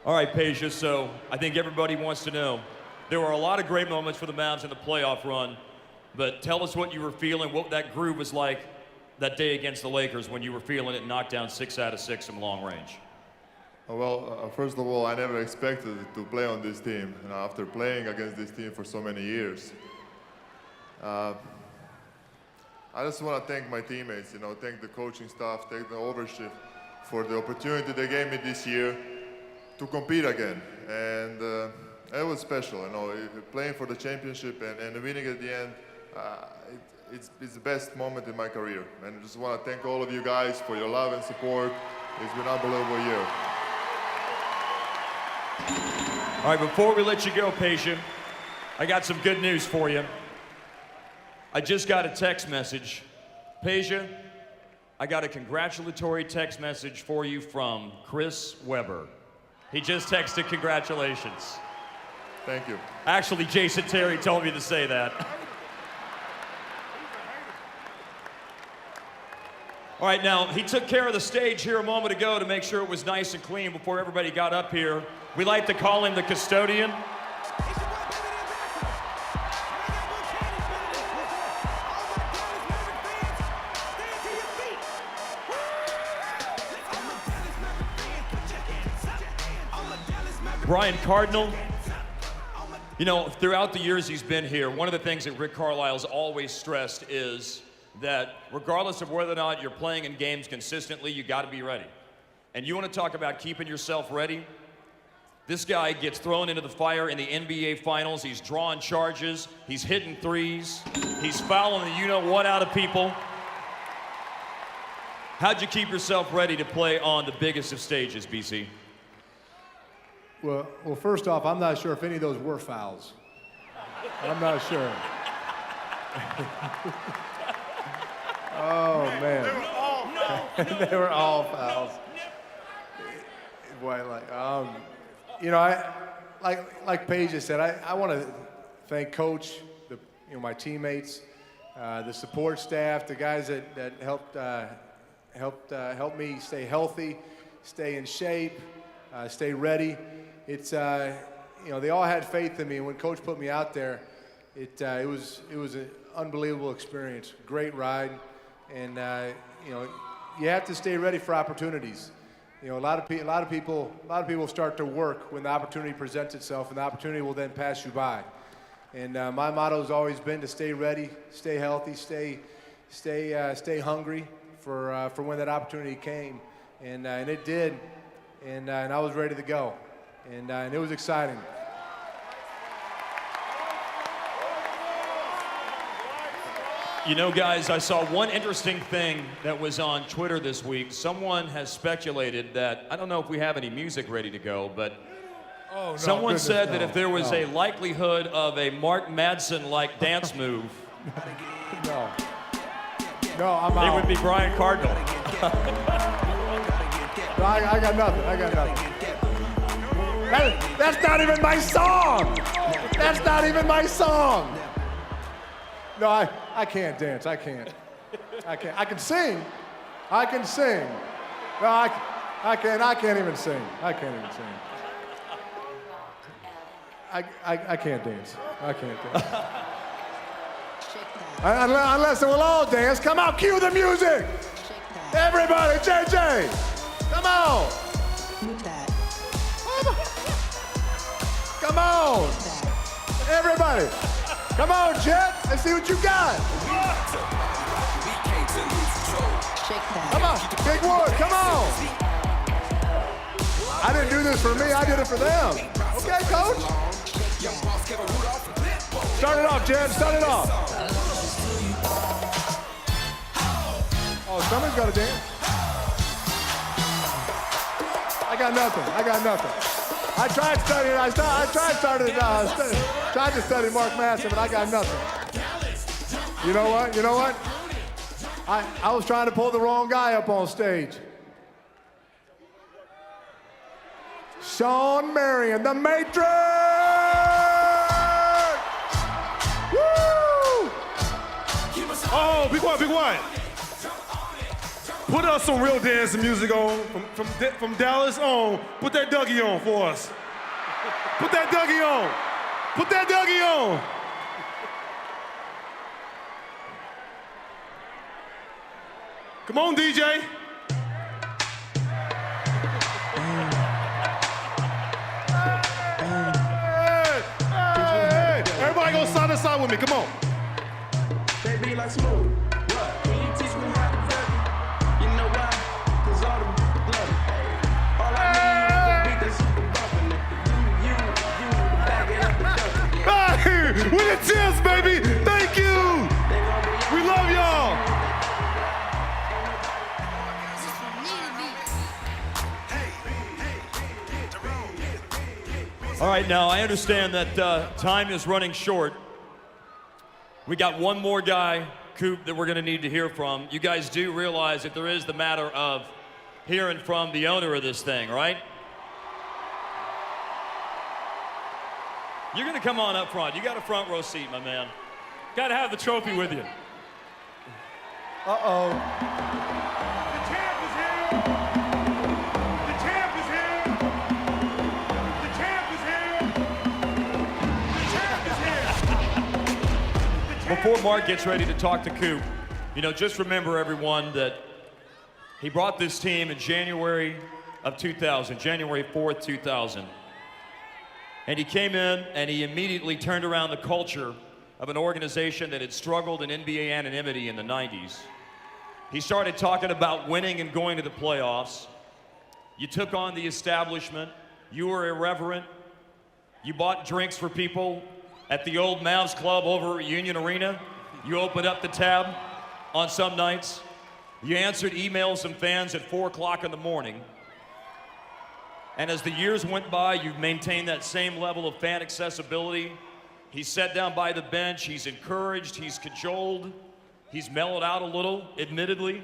All right, Peja, so I think everybody wants to know. There were a lot of great moments for the Mavs in the playoff run, but tell us what you were feeling, what that groove was like that day against the Lakers when you were feeling it, knocked down 6 out of 6 from long range. Well, first of all, I never expected to play on this team, after playing against this team for so many years. I just want to thank my teammates, thank the coaching staff, thank the ownership for the opportunity they gave me this year to compete again. And it was special, playing for the championship and winning at the end. It's the best moment in my career. And I just want to thank all of you guys for your love and support. It's been an unbelievable year. All right, before we let you go, Peja, I got some good news for you. I just got a text message. Peja, I got a congratulatory text message for you from Chris Webber. He just texted congratulations. Thank you. Actually, Jason Terry told me to say that. All right, now, he took care of the stage here a moment ago to make sure it was nice and clean before everybody got up here. We like to call him the custodian. Brian Cardinal, throughout the years he's been here, one of the things that Rick Carlisle's always stressed is that regardless of whether or not you're playing in games consistently, you got to be ready. And you want to talk about keeping yourself ready? This guy gets thrown into the fire in the NBA Finals. He's drawing charges. He's hitting threes. He's fouling the you-know-what out of people. How'd you keep yourself ready to play on the biggest of stages, BC? Well, first off, I'm not sure if any of those were fouls. I'm not sure. Oh, man. They were all fouls. Boy, like Paige just said, I want to thank Coach, my teammates, the support staff, the guys that helped me stay healthy, stay in shape, stay ready. It's they all had faith in me. When Coach put me out there, it was an unbelievable experience, great ride, and you have to stay ready for opportunities. A lot of people start to work when the opportunity presents itself, and the opportunity will then pass you by. And my motto has always been to stay ready, stay healthy, stay hungry for when that opportunity came, and it did, and I was ready to go, and it was exciting. Guys, I saw one interesting thing that was on Twitter this week. Someone has speculated that, I don't know if we have any music ready to go, but someone said that if there was a likelihood of a Mark Madsen-like dance move, I'm out. It would be Brian Cardinal. I got nothing. That's not even my song. That's not even my song. No, I can't dance. I can't. I can sing. No, I can't even sing. I can't dance. Unless we'll all dance. Come on, cue the music. Everybody, JJ, come on. Come on. Everybody. Come on, Jet. Let's see what you got. Come on, Big Wood, come on. I didn't do this for me, I did it for them. Okay, Coach? Start it off, Jet, start it off. Oh, somebody's got to dance. I got nothing. I tried to study Mark Madsen, but I got nothing. You know what? I was trying to pull the wrong guy up on stage. Sean Marion, the Matrix! Woo! Oh, be quiet. Put Put us some real dancing music on from Dallas on. Put that Dougie on for us. Put that Dougie on. Put that Dougie on. Come on, DJ. Hey, everybody go side to side with me. Come on. Baby, like smooth. What? Can you teach me how to rap? You know why? 'Cause all the blood. All I need is a beat that's super bumpin'. You back it up and dump it. Hey, with the tips, baby. Thank you. We love y'all. All right, now I understand that time is running short. We got one more guy, Coop, that we're going to need to hear from. You guys do realize that there is the matter of hearing from the owner of this thing, right? You're going to come on up front. You got a front row seat, my man. Got to have the trophy with you. Uh-oh. Before Mark gets ready to talk to Coop, you know, just remember, everyone, that he brought this team in January of 2000, January 4th, 2000. And he came in and he immediately turned around the culture of an organization that had struggled in NBA anonymity in the 90s. He started talking about winning and going to the playoffs. You took on the establishment. You were irreverent. You bought drinks for people at the old Mavs club over at Union Arena. You opened up the tab on some nights. You answered emails from fans at 4 o'clock in the morning. And as the years went by, you've maintained that same level of fan accessibility. He's sat down by the bench, he's encouraged, he's cajoled, he's mellowed out a little, admittedly.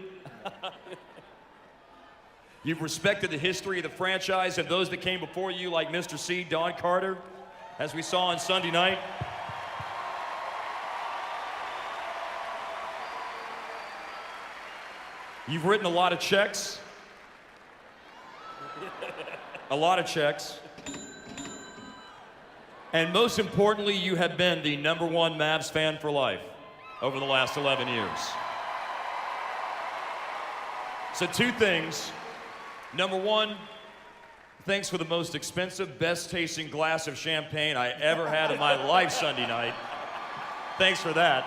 You've respected the history of the franchise and those that came before you, like Mr. C, Don Carter, as we saw on Sunday night. You've written a lot of checks. A lot of checks. And most importantly, you have been the #1 Mavs fan for life over the last 11 years. So 2 things. Number 1, thanks for the most expensive, best-tasting glass of champagne I ever had in my life Sunday night. Thanks for that.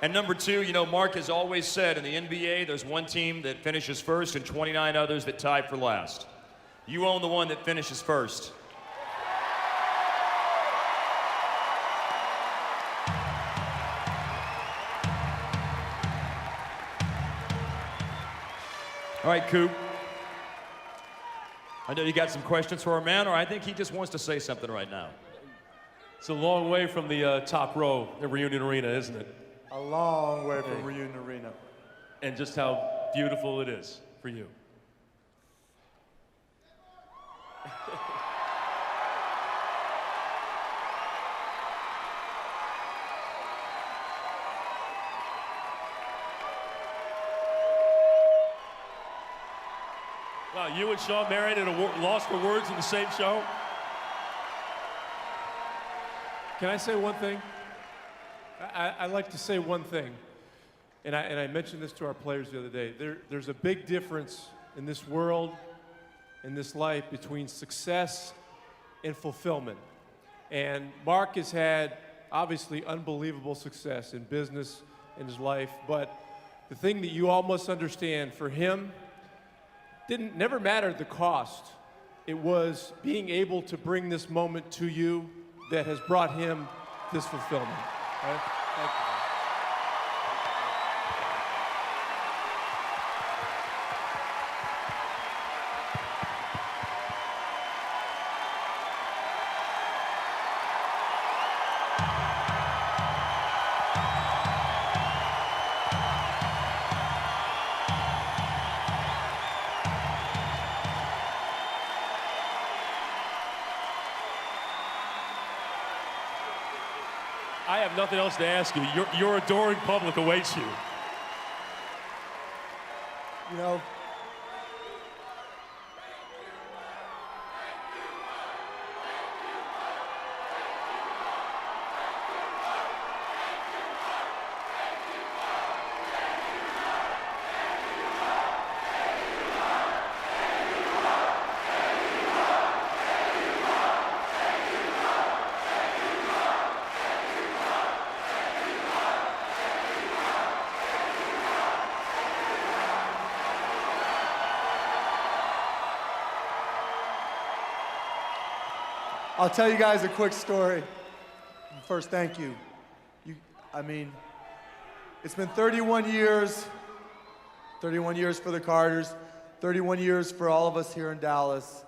And number 2, you know, Mark has always said in the NBA, there's one team that finishes first and 29 others that tie for last. You own the one that finishes first. All right, Coop. I know you got some questions for our man, or I think he just wants to say something right now. It's a long way from the top row at Reunion Arena, isn't it? A long way from Reunion Arena. And just how beautiful it is for you. Wow, you and Sean Marion at a Lost for Words in the same show? Can I say one thing? I like to say one thing, and I mentioned this to our players the other day. There's a big difference in this world, in this life, between success and fulfillment. And Mark has had, obviously, unbelievable success in business, in his life, but the thing that you all must understand, for him, never mattered the cost. It was being able to bring this moment to you that has brought him this fulfillment. Right? Thank you. I have nothing else to ask you. Your adoring public awaits you. You know, I'll tell you guys a quick story. First, thank you. I mean, it's been 31 years. 31 years for the Carters, 31 years for all of us here in Dallas.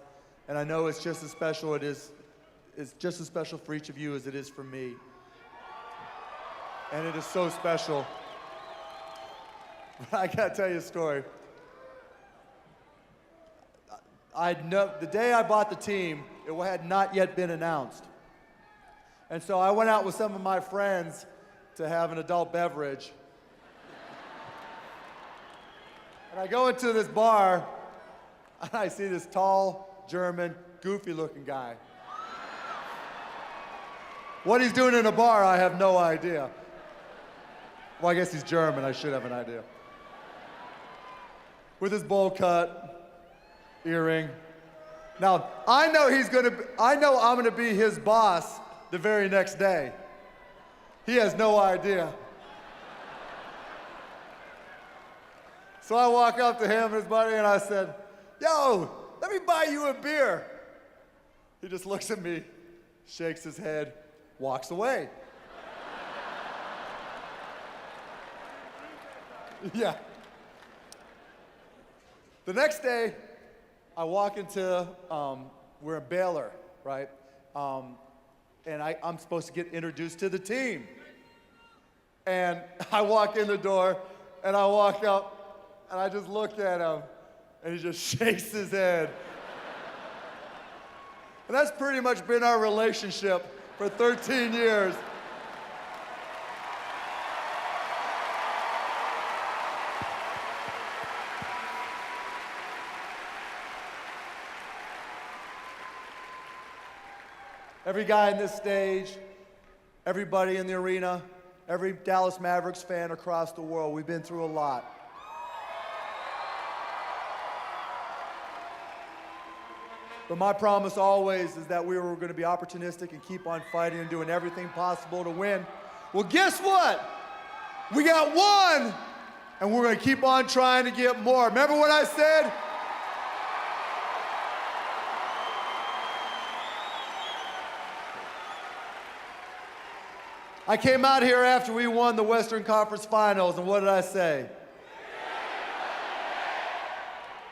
And I know it's just as special it's just as special for each of you as it is for me. And it is so special. But I gotta tell you a story. The day I bought the team, it had not yet been announced. And so I went out with some of my friends to have an adult beverage. And I go into this bar, and I see this tall, German, goofy-looking guy. What he's doing in a bar, I have no idea. Well, I guess he's German, I should have an idea. With his bowl cut, earring. Now, I know I'm gonna be his boss the very next day. He has no idea. So I walk up to him and his buddy and I said, "Yo, let me buy you a beer." He just looks at me, shakes his head, walks away. Yeah. The next day, I walk into, we're in Baylor, right? And I'm supposed to get introduced to the team. And I walk in the door, and I walk up, and I just look at him, and he just shakes his head. And that's pretty much been our relationship for 13 years. Every guy in this stage, everybody in the arena, every Dallas Mavericks fan across the world, we've been through a lot. But my promise always is that we were going to be opportunistic and keep on fighting and doing everything possible to win. Well, guess what? We got one, and we're going to keep on trying to get more. Remember what I said? I came out here after we won the Western Conference Finals, and what did I say?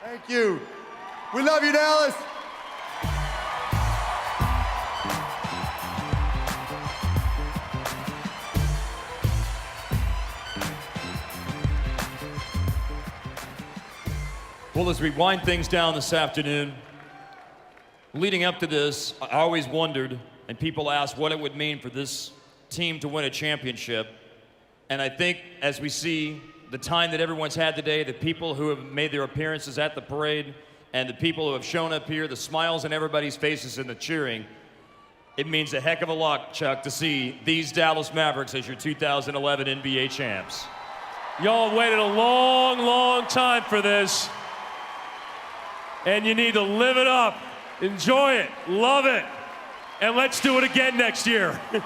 Thank you. We love you, Dallas. Well, as we wind things down this afternoon, leading up to this, I always wondered, and people asked what it would mean for this team to win a championship. And I think as we see the time that everyone's had today, the people who have made their appearances at the parade, and the people who have shown up here, the smiles on everybody's faces and the cheering, it means a heck of a lot, Chuck, to see these Dallas Mavericks as your 2011 NBA champs. Y'all waited a long, long time for this. And you need to live it up, enjoy it, love it, and let's do it again next year. Yet.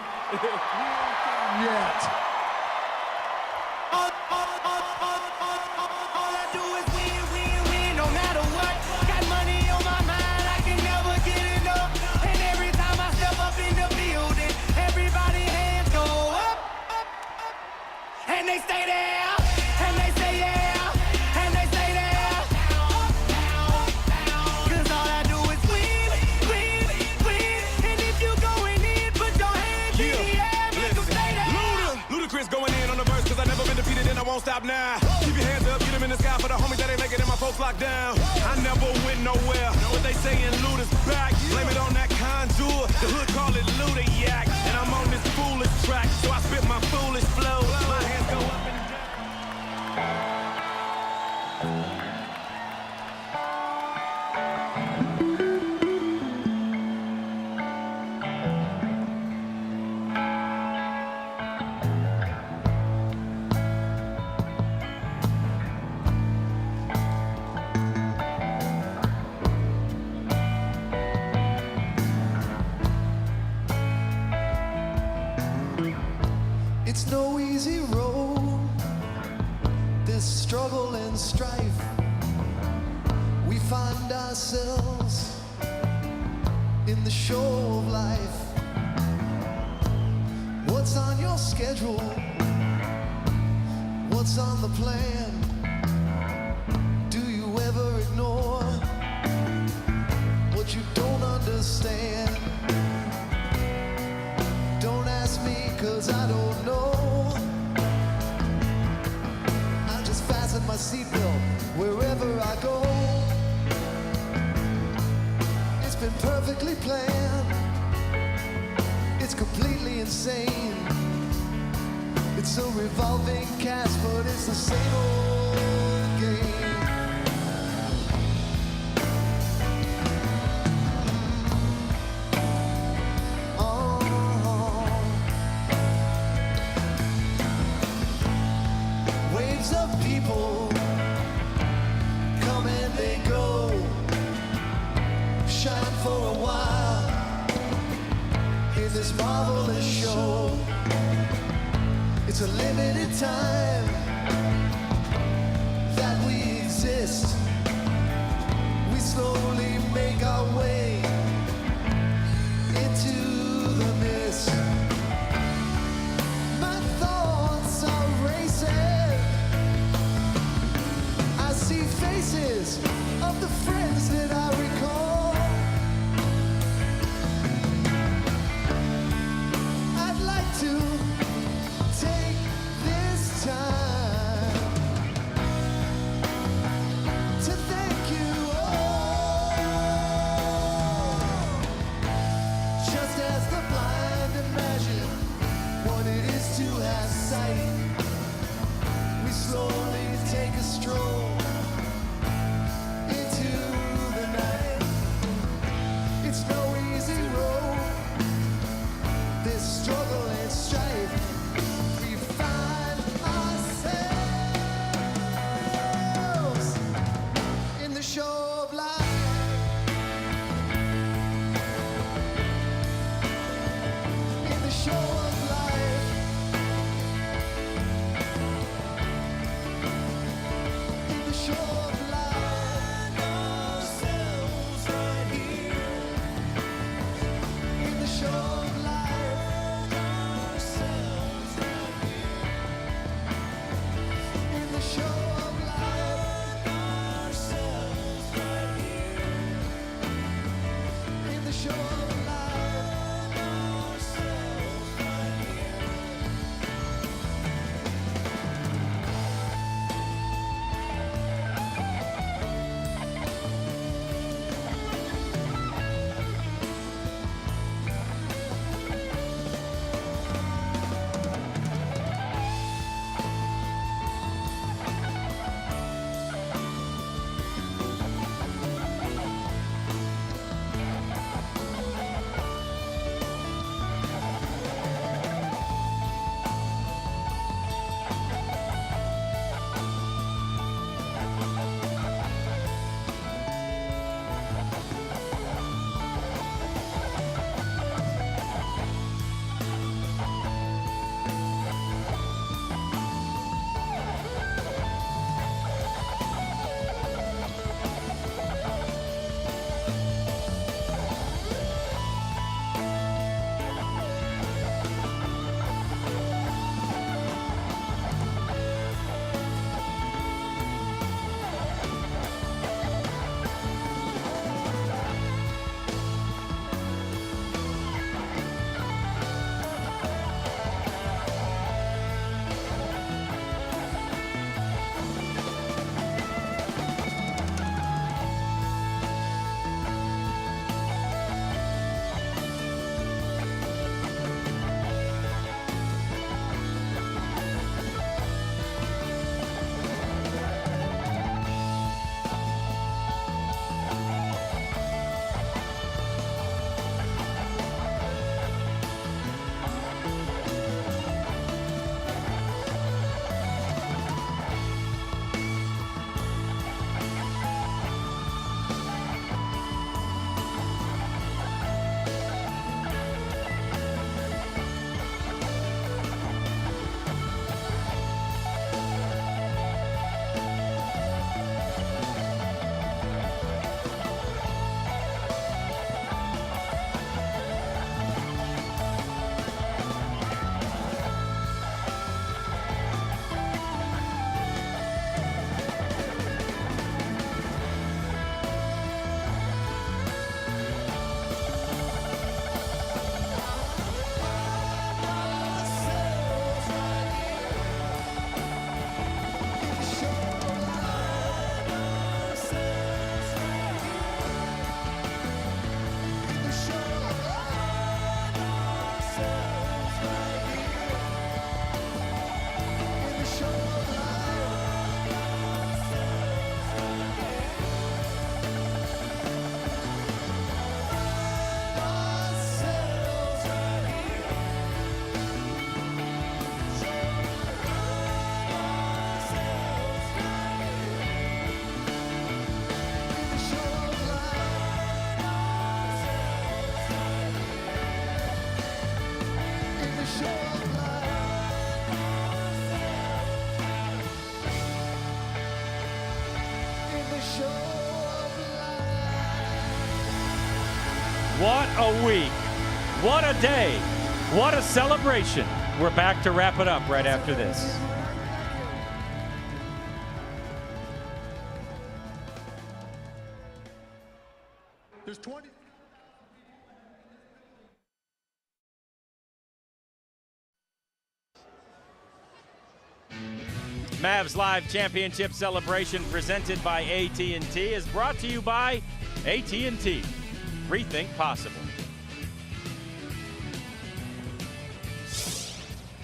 They stay there, and they say yeah, and they stay there. Cause all I do is win, win, win. And if you going in, put your hands in the air, make them stay there. Ludacris going in on the verse, cause I never been defeated and I won't stop now. Keep your hands up, get them in the sky for the homies that ain't making it, my folks locked down. I never went nowhere, what they saying Luda's back. Blame it on that contour, the hood call it Luda yak. And I'm on this foolish track, so I spit my foolish flow. My hands go up and down. ourselves in the show of life. What's on your schedule? What's on the plan? Do you ever ignore what you don't understand? Don't ask me, 'cause I don't know. I just fasten my seatbelt wherever I go. It's been perfectly planned. It's completely insane. It's a revolving cast, but it's the same old game. Waves of people come and they go, shine for a while in this marvelous show. It's a limited time that we exist. We slowly make our way into the mist. My thoughts are racing. I see faces of the friends that I recall. I'd like to take this time to thank you all. Just as the blind imagine what it is to have sight, we slowly take a stroll into the night. It's no easy road, this struggle and strife. We find ourselves in the show of life. In the show of life. In the show of life. Ourselves right here. In the show of life. Ourselves right here. In the show of life. Ourselves right here. In the show of life. Ourselves right here. What a week. What a day. What a celebration. We're back to wrap it up right after this. There's 20. Mavs Live Championship Celebration presented by AT&T is brought to you by AT&T. Rethink possible.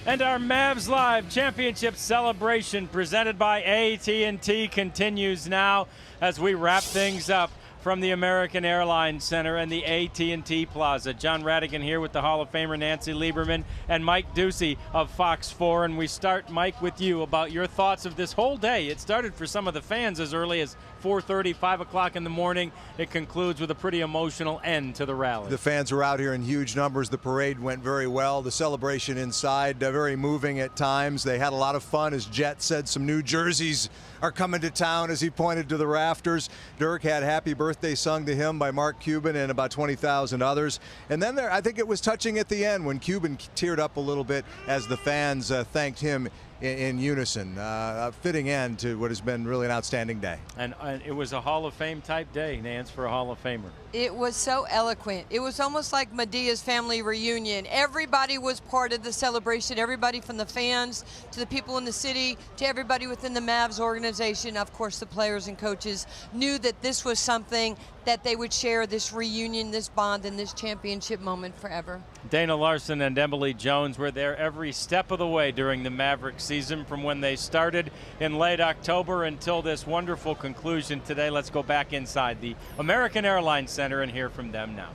And our Mavs Live Championship Celebration presented by AT&T continues now as we wrap things up from the American Airlines Center and the AT&T Plaza. John Radigan here with the Hall of Famer Nancy Lieberman and Mike Ducey of Fox 4. And we start, Mike, with you about your thoughts of this whole day. It started for some of the fans as early as 4:30, 5 o'clock in the morning. It concludes with a pretty emotional end to the rally. The fans were out here in huge numbers. The parade went very well. The celebration inside, very moving at times. They had a lot of fun. As Jet said, some new jerseys are coming to town as he pointed to the rafters. Dirk had Happy Birthday sung to him by Mark Cuban and about 20,000 others. And then I think it was touching at the end when Cuban teared up a little bit as the fans thanked him in unison. A fitting end to what has been really an outstanding day. And it was a Hall of Fame type day, Nance, for a Hall of Famer. It was so eloquent. It was almost like Medea's family reunion. Everybody was part of the celebration. Everybody from the fans to the people in the city to everybody within the Mavs organization. Of course, the players and coaches knew that this was something that they would share, this reunion, this bond, and this championship moment forever. Dana Larson and Emily Jones were there every step of the way during the Mavericks season from when they started in late October until this wonderful conclusion today. Let's go back inside the American Airlines Center and hear from them now.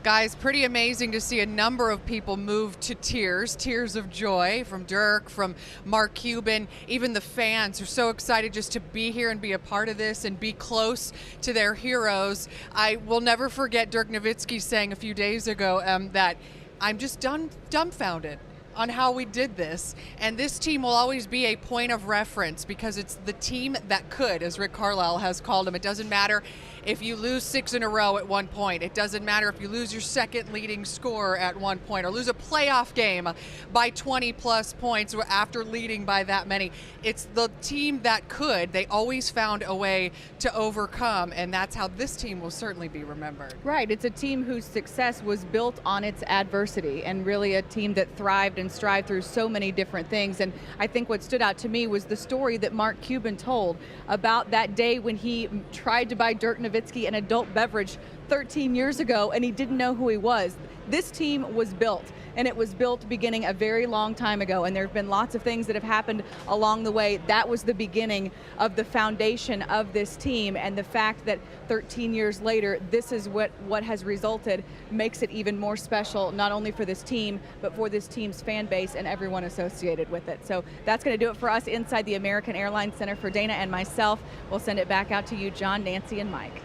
Guys, pretty amazing to see a number of people move to tears of joy, from Dirk, from Mark Cuban. Even the fans are so excited just to be here and be a part of this and be close to their heroes. I will never forget Dirk Nowitzki saying a few days ago that I'm just dumbfounded on how we did this. And this team will always be a point of reference because it's the team that could, as Rick Carlisle has called them. It doesn't matter if you lose 6 in a row at one point. It doesn't matter if you lose your second leading scorer at one point or lose a playoff game by 20 plus points after leading by that many. It's the team that could. They always found a way to overcome, and that's how this team will certainly be remembered. Right. It's a team whose success was built on its adversity, and really a team that thrived and strived through so many different things. And I think what stood out to me was the story that Mark Cuban told about that day when he tried to buy Dirk Nowitzki an adult beverage 13 years ago and he didn't know who he was. This team was built, and it was built beginning a very long time ago, and there have been lots of things that have happened along the way. That was the beginning of the foundation of this team, and the fact that 13 years later this is what has resulted makes it even more special, not only for this team but for this team's fan base and everyone associated with it. So that's going to do it for us inside the American Airlines Center. For Dana and myself, we'll send it back out to you, John, Nancy, and Mike.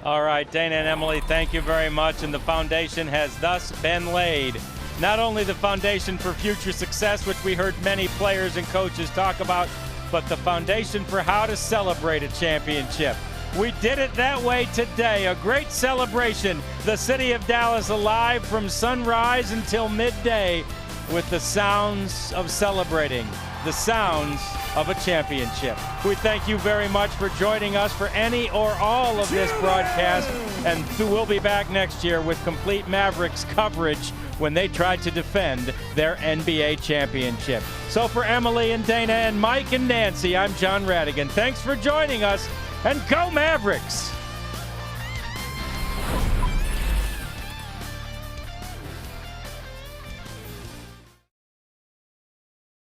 All right, Dana and Emily, thank you very much. And the foundation has thus been laid. Not only the foundation for future success, which we heard many players and coaches talk about, but the foundation for how to celebrate a championship. We did it that way today. A great celebration. The city of Dallas alive from sunrise until midday with the sounds of celebrating, the sounds of a championship. We thank you very much for joining us for any or all of this broadcast, and we'll be back next year with complete Mavericks coverage when they try to defend their NBA championship. So for Emily and Dana and Mike and Nancy, I'm John Radigan. Thanks for joining us, and go Mavericks!